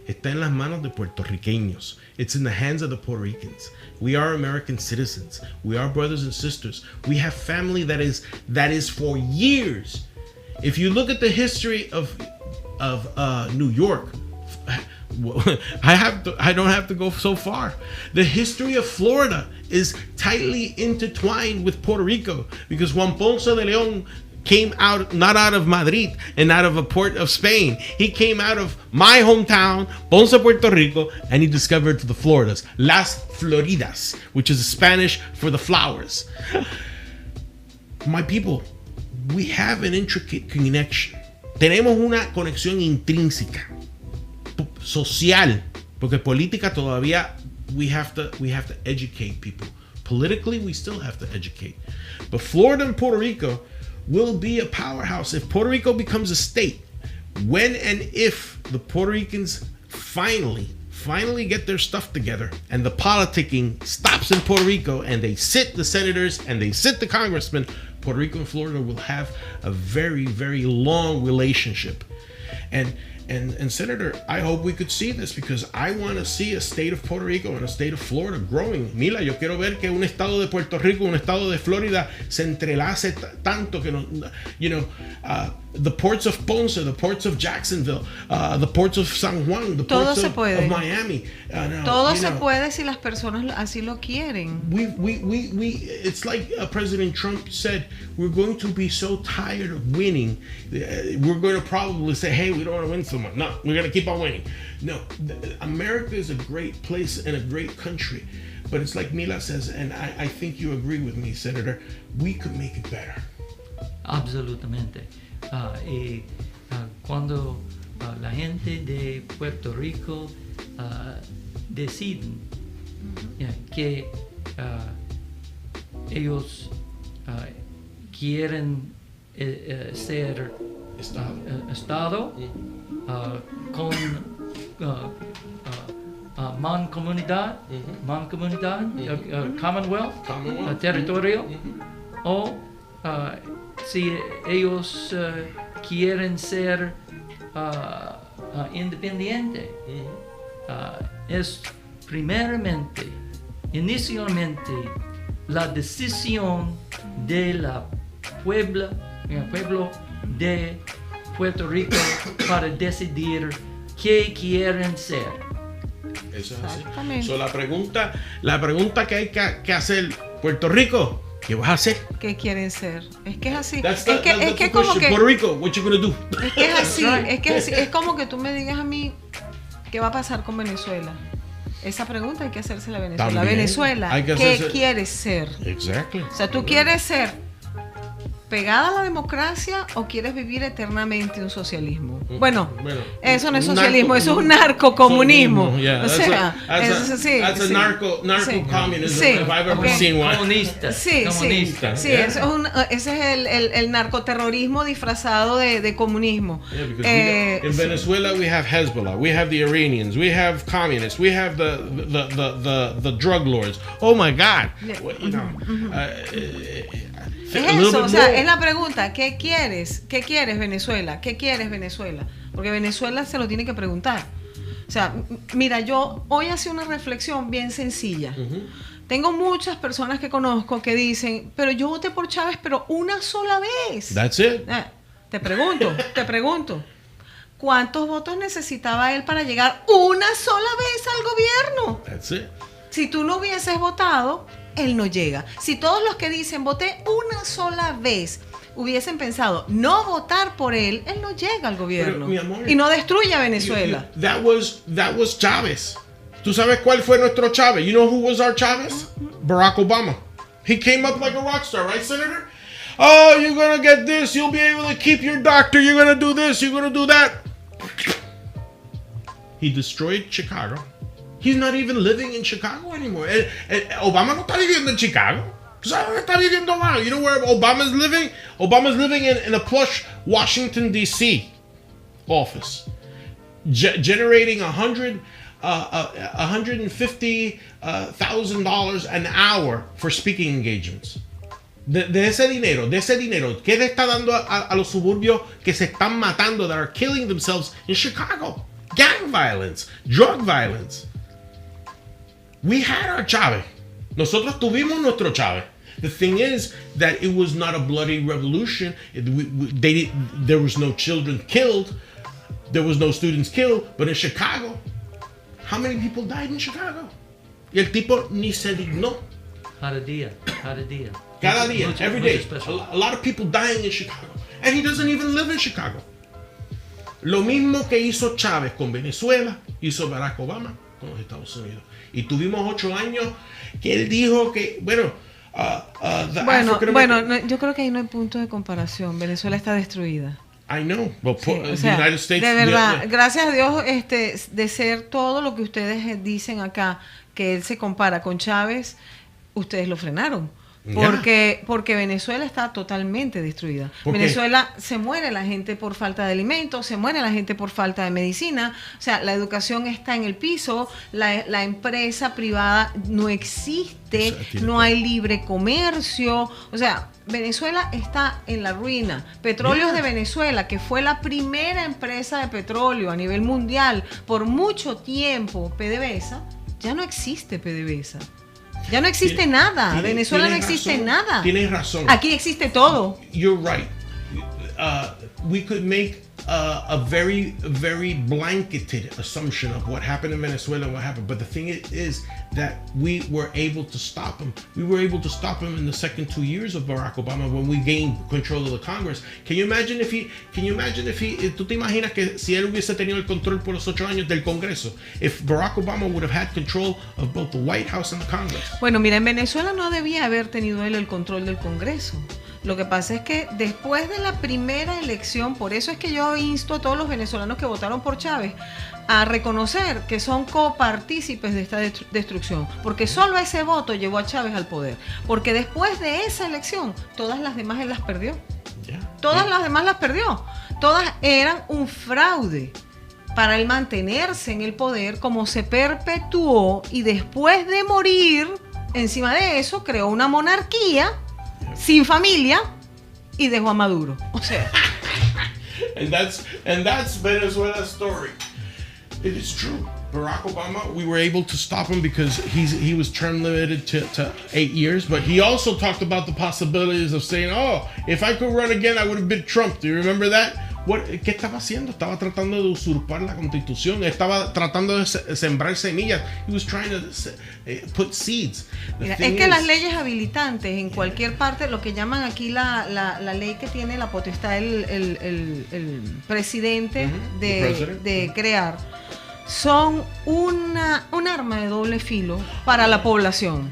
Speaker 3: Está en las manos de puertorriqueños. It's in the hands of the Puerto Ricans. We are American citizens. We are brothers and sisters. We have family that is for years. If you look at the history of New York, I don't have to go so far. The history of Florida is tightly intertwined with Puerto Rico because Juan Ponce de Leon came out not out of Madrid and out of a port of Spain. He came out of my hometown, Ponce, Puerto Rico, and he discovered the Floridas, Las Floridas, which is Spanish for the flowers. My people, we have an intricate connection. Tenemos una conexión intrínseca, social, porque política todavía we have to educate people. Politically, we still have to educate. But Florida and Puerto Rico will be a powerhouse if Puerto Rico becomes a state. When and if the Puerto Ricans finally get their stuff together and the politicking stops in Puerto Rico and they sit the senators and they sit the congressmen, Puerto Rico and Florida will have a very, very long relationship. And Senator, I hope we could see this because I want to see a state of Puerto Rico and a state of Florida growing. Mila, yo quiero ver que un estado de Puerto Rico, un estado de Florida se entrelace tanto que no, the ports of Ponce, the ports of Jacksonville, the ports of San Juan, the ports of Miami.
Speaker 5: Todo se puede si las personas así lo quieren.
Speaker 3: It's like President Trump said, we're going to be so tired of winning. We're going to probably say, hey, we don't want to win so much. No, we're going to keep on winning. No, America is a great place and a great country. But it's like Mila says, and I think you agree with me, Senator, we could make it better.
Speaker 4: Absolutamente. Cuando la gente de Puerto Rico deciden que ellos quieren ser Estado con mancomunidad, Commonwealth, territorio, o si ellos quieren ser independiente, es inicialmente la decisión de la pueblo de Puerto Rico para decidir qué quieren ser.
Speaker 3: Eso es así. So, la pregunta que hay que hacer, Puerto Rico, ¿qué vas a hacer?
Speaker 5: ¿Qué quieren ser? Es que es así.
Speaker 3: Es que como que Puerto Rico, what you gonna do?
Speaker 5: Es que es así, es como que tú me digas a mí qué va a pasar con Venezuela. Esa pregunta hay que hacérsela a Venezuela.
Speaker 3: También,
Speaker 5: Venezuela, ¿qué quieres ser?
Speaker 3: Exactly.
Speaker 5: O sea, ¿tú quieres ser pegada a la democracia o quieres vivir eternamente un socialismo? Bueno, eso no es socialismo, eso es un narcocomunismo.
Speaker 3: Yeah,
Speaker 5: o sea,
Speaker 3: that's a narco-communism if I've ever seen one.
Speaker 4: Comunista.
Speaker 5: Comunista. Ese es el narcoterrorismo disfrazado de comunismo.
Speaker 3: Yeah, in Venezuela we have Hezbollah, we have the Iranians, we have communists, we have the drug lords. Oh my God. You know,
Speaker 5: es eso, o sea, es la pregunta, ¿qué quieres? ¿Qué quieres, Venezuela? ¿Qué quieres, Venezuela? Porque Venezuela se lo tiene que preguntar. O sea, mira, yo hoy hacía una reflexión bien sencilla. Tengo muchas personas que conozco que dicen, pero yo voté por Chávez, pero una sola vez.
Speaker 3: That's it.
Speaker 5: Te pregunto, ¿cuántos votos necesitaba él para llegar una sola vez al gobierno?
Speaker 3: That's it.
Speaker 5: Si tú no hubieses votado, él no llega. Si todos los que dicen voté una sola vez hubiesen pensado no votar por él, él no llega al gobierno.
Speaker 3: Pero, mi amor,
Speaker 5: y no destruye a Venezuela.
Speaker 3: That was Chávez. ¿Tú sabes cuál fue nuestro Chávez? You know who was our Chávez? Barack Obama. He came up like a rock star, right, Senator? Oh, you're gonna get this. You'll be able to keep your doctor. You're gonna do this. You're gonna do that. He destroyed Chicago. He's not even living in Chicago anymore. Obama no está viviendo en Chicago. ¿Sabes dónde está viviendo Obama? You know where Obama's living? Obama's living in a plush Washington, D.C. office. Generating $150,000 an hour for speaking engagements. De ese dinero, ¿qué le está dando a los suburbios que se están matando, that are killing themselves in Chicago? Gang violence, drug violence. We had our Chávez. Nosotros tuvimos nuestro Chávez. The thing is that it was not a bloody revolution. There was no children killed. There was no students killed. But in Chicago, How many people died in Chicago? Y el tipo ni se dignó.
Speaker 4: Cada día.
Speaker 3: Cada día, every day. A lot of people dying in Chicago. And he doesn't even live in Chicago. Lo mismo que hizo Chávez con Venezuela, hizo Barack Obama con los Estados Unidos. Y tuvimos 8 años que él dijo que, bueno,
Speaker 5: yo creo que ahí no hay punto de comparación. Venezuela está destruida.
Speaker 3: I know. Well,
Speaker 5: Sí, o sea,
Speaker 3: the United States,
Speaker 5: de verdad, gracias a Dios, de ser todo lo que ustedes dicen acá, que él se compara con Chávez, ustedes lo frenaron. Porque Venezuela está totalmente destruida. Venezuela se muere la gente por falta de alimentos, se muere la gente por falta de medicina. O sea, la educación está en el piso, la empresa privada no existe, no hay libre comercio. O sea, Venezuela está en la ruina. Petróleos de Venezuela, que fue la primera empresa de petróleo a nivel mundial por mucho tiempo, PDVSA, ya no existe PDVSA. Ya no existe nada. Venezuela no existe nada.
Speaker 3: Tienes razón.
Speaker 5: Aquí existe todo.
Speaker 3: You're right. We could make a very, very blanketed assumption of what happened in Venezuela and what happened. But the thing is that we were able to stop him. We were able to stop him in the second 2 years of Barack Obama when we gained control of the Congress. Can you imagine if tú te imaginas que si él hubiese tenido el control por los 8 años del Congreso, if Barack Obama would have had control of both the White House and the Congress?
Speaker 5: Bueno, mira, en Venezuela no debía haber tenido él el control del Congreso. Lo que pasa es que después de la primera elección, por eso es que yo insto a todos los venezolanos que votaron por Chávez a reconocer que son copartícipes de esta destrucción, porque solo ese voto llevó a Chávez al poder, porque después de esa elección, todas las demás él las perdió. Todas las demás las perdió. Todas eran un fraude para él mantenerse en el poder, como se perpetuó, y después de morir, encima de eso, creó una monarquía sin familia y dejó a Maduro. O sea.
Speaker 3: and that's Venezuela's story. It is true. Barack Obama, we were able to stop him because he was term limited to 8 years, but he also talked about the possibilities of saying, oh, if I could run again, I would have been Trump. Do you remember that? ¿Qué estaba haciendo? Estaba tratando de usurpar la Constitución. Estaba tratando de sembrar semillas. He was trying to put seeds.
Speaker 5: Mira, es que las leyes habilitantes en cualquier parte, lo que llaman aquí la ley que tiene la potestad el presidente de crear, son un arma de doble filo para la población.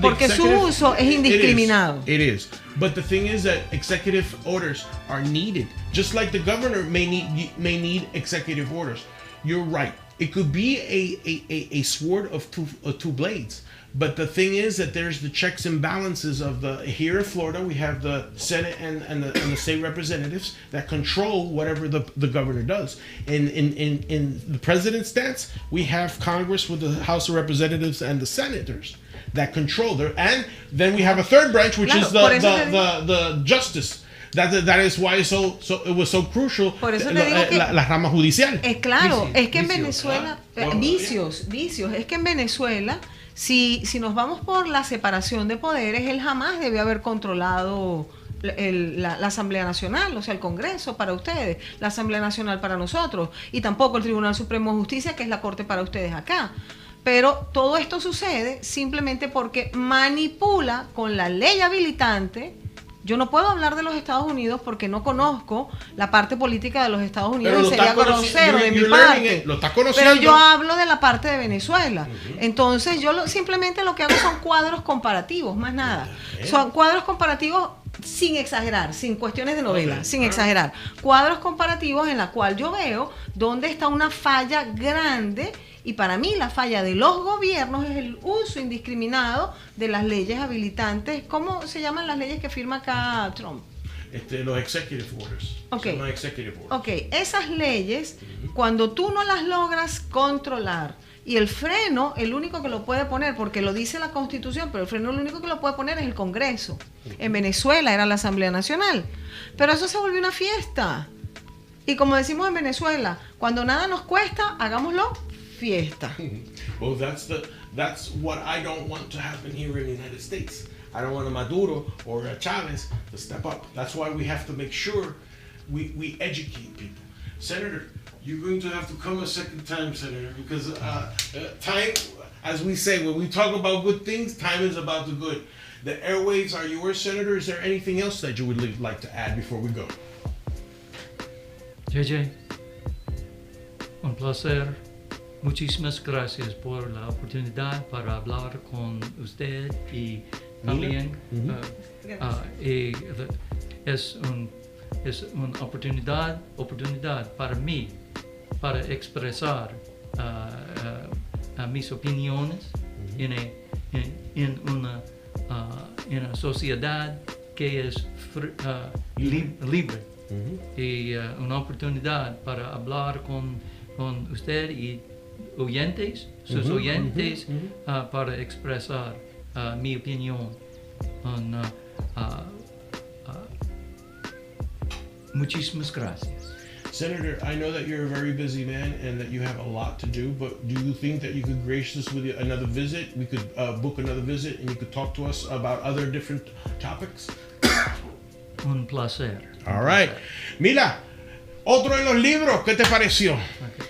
Speaker 5: Porque su uso es indiscriminado.
Speaker 3: It is. But the thing is that executive orders are needed. Just like the governor may need executive orders. You're right. It could be a sword of two blades. But the thing is that there's the checks and balances of here in Florida, we have the Senate and the state representatives that control whatever the governor does. In the president's stance, we have Congress with the House of Representatives and the senators that control there. And then we have a third branch, which is the justice. That is why it was so crucial la rama judicial.
Speaker 5: Es claro, es que en Venezuela, vicios, es que en Venezuela, si nos vamos por la separación de poderes, él jamás debió haber controlado la Asamblea Nacional, o sea, el Congreso para ustedes, la Asamblea Nacional para nosotros, y tampoco el Tribunal Supremo de Justicia, que es la Corte para ustedes acá. Pero todo esto sucede simplemente porque manipula con la ley habilitante. Yo no puedo hablar de los Estados Unidos porque no conozco la parte política de los Estados Unidos y sería grosero de mi parte. Pero yo hablo de la parte de Venezuela. Entonces yo simplemente lo que hago son cuadros comparativos, más nada. Son cuadros comparativos sin exagerar, sin cuestiones de novela, sin exagerar. Cuadros comparativos en la cual yo veo dónde está una falla grande. Y para mí la falla de los gobiernos es el uso indiscriminado de las leyes habilitantes. ¿Cómo se llaman las leyes que firma acá Trump?
Speaker 3: Los executive orders.
Speaker 5: Okay. Ok, esas leyes, cuando tú no las logras controlar, y el freno, el único que lo puede poner, porque lo dice la Constitución, pero el freno el único que lo puede poner es el Congreso. En Venezuela era la Asamblea Nacional. Pero eso se volvió una fiesta. Y como decimos en Venezuela, cuando nada nos cuesta, hagámoslo fiesta.
Speaker 3: Well, that's what I don't want to happen here in the United States. I don't want a Maduro or a Chavez to step up. That's why we have to make sure we educate people. Senator, You're going to have to come a second time, Senator, because time, as we say, when we talk about good things, time is about the good. The airways are yours, Senator. Is there anything else that you would like to add before we go?
Speaker 4: JJ, un placer. Muchísimas gracias por la oportunidad para hablar con usted y también es una oportunidad para mí para expresar mis opiniones en una sociedad que es libre y una oportunidad para hablar con usted y sus oyentes para expresar mi opinión. Muchísimas gracias.
Speaker 3: Senator, I know that you're a very busy man and that you have a lot to do, but do you think that you could grace us with another visit? We could book another visit and you could talk to us about other different topics?
Speaker 4: Un placer.
Speaker 3: All right. Mila, otro de los libros, ¿qué te pareció?
Speaker 4: Okay.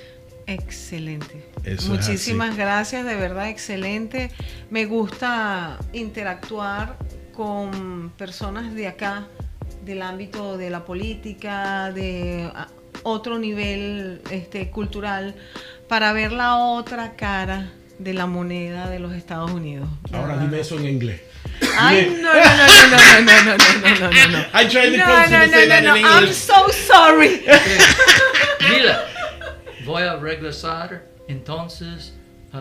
Speaker 5: Excelente.
Speaker 3: Eso
Speaker 5: Muchísimas gracias, de verdad, excelente. Me gusta interactuar con personas de acá, del ámbito de la política, de otro nivel cultural, para ver la otra cara de la moneda de los Estados Unidos.
Speaker 3: Ahora dime eso en inglés.
Speaker 5: Ay, no.
Speaker 3: I tried to coach you to say that in English.
Speaker 5: I'm so sorry.
Speaker 4: Mira, voy a regresar, entonces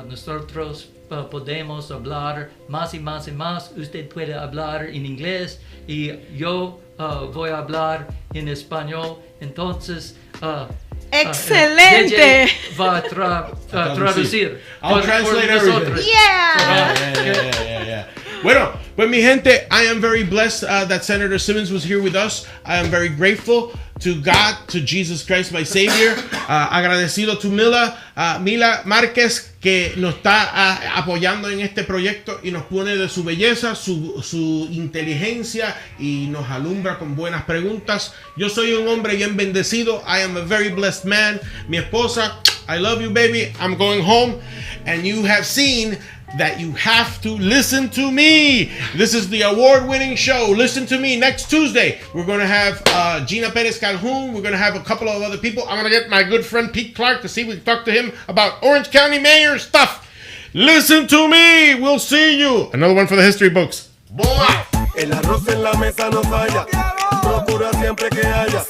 Speaker 4: nosotros podemos hablar más y más y más. Usted puede hablar en inglés y yo voy a hablar en español. Entonces,
Speaker 5: excelente.
Speaker 4: JJ va a traducir.
Speaker 3: I'll translate everything.
Speaker 5: Yeah.
Speaker 3: Bueno, pues mi gente, I am very blessed that Senator Simmons was here with us. I am very grateful to God, to Jesus Christ, my Savior. Agradecido to Mila Márquez, que nos está apoyando en este proyecto y nos pone de su belleza, su inteligencia y nos alumbra con buenas preguntas. Yo soy un hombre bien bendecido. I am a very blessed man. Mi esposa, I love you, baby. I'm going home. And you have seen that you have to listen to me. This is the award-winning show. Listen to me. Next Tuesday, we're going to have Gina Perez Calhoun. We're going to have a couple of other people. I'm going to get my good friend Pete Clark to see if we can talk to him about Orange County mayor stuff. Listen to me. We'll see you. Another one for the history books. Boy.
Speaker 6: El arroz en la mesa no falla. Procura siempre que haya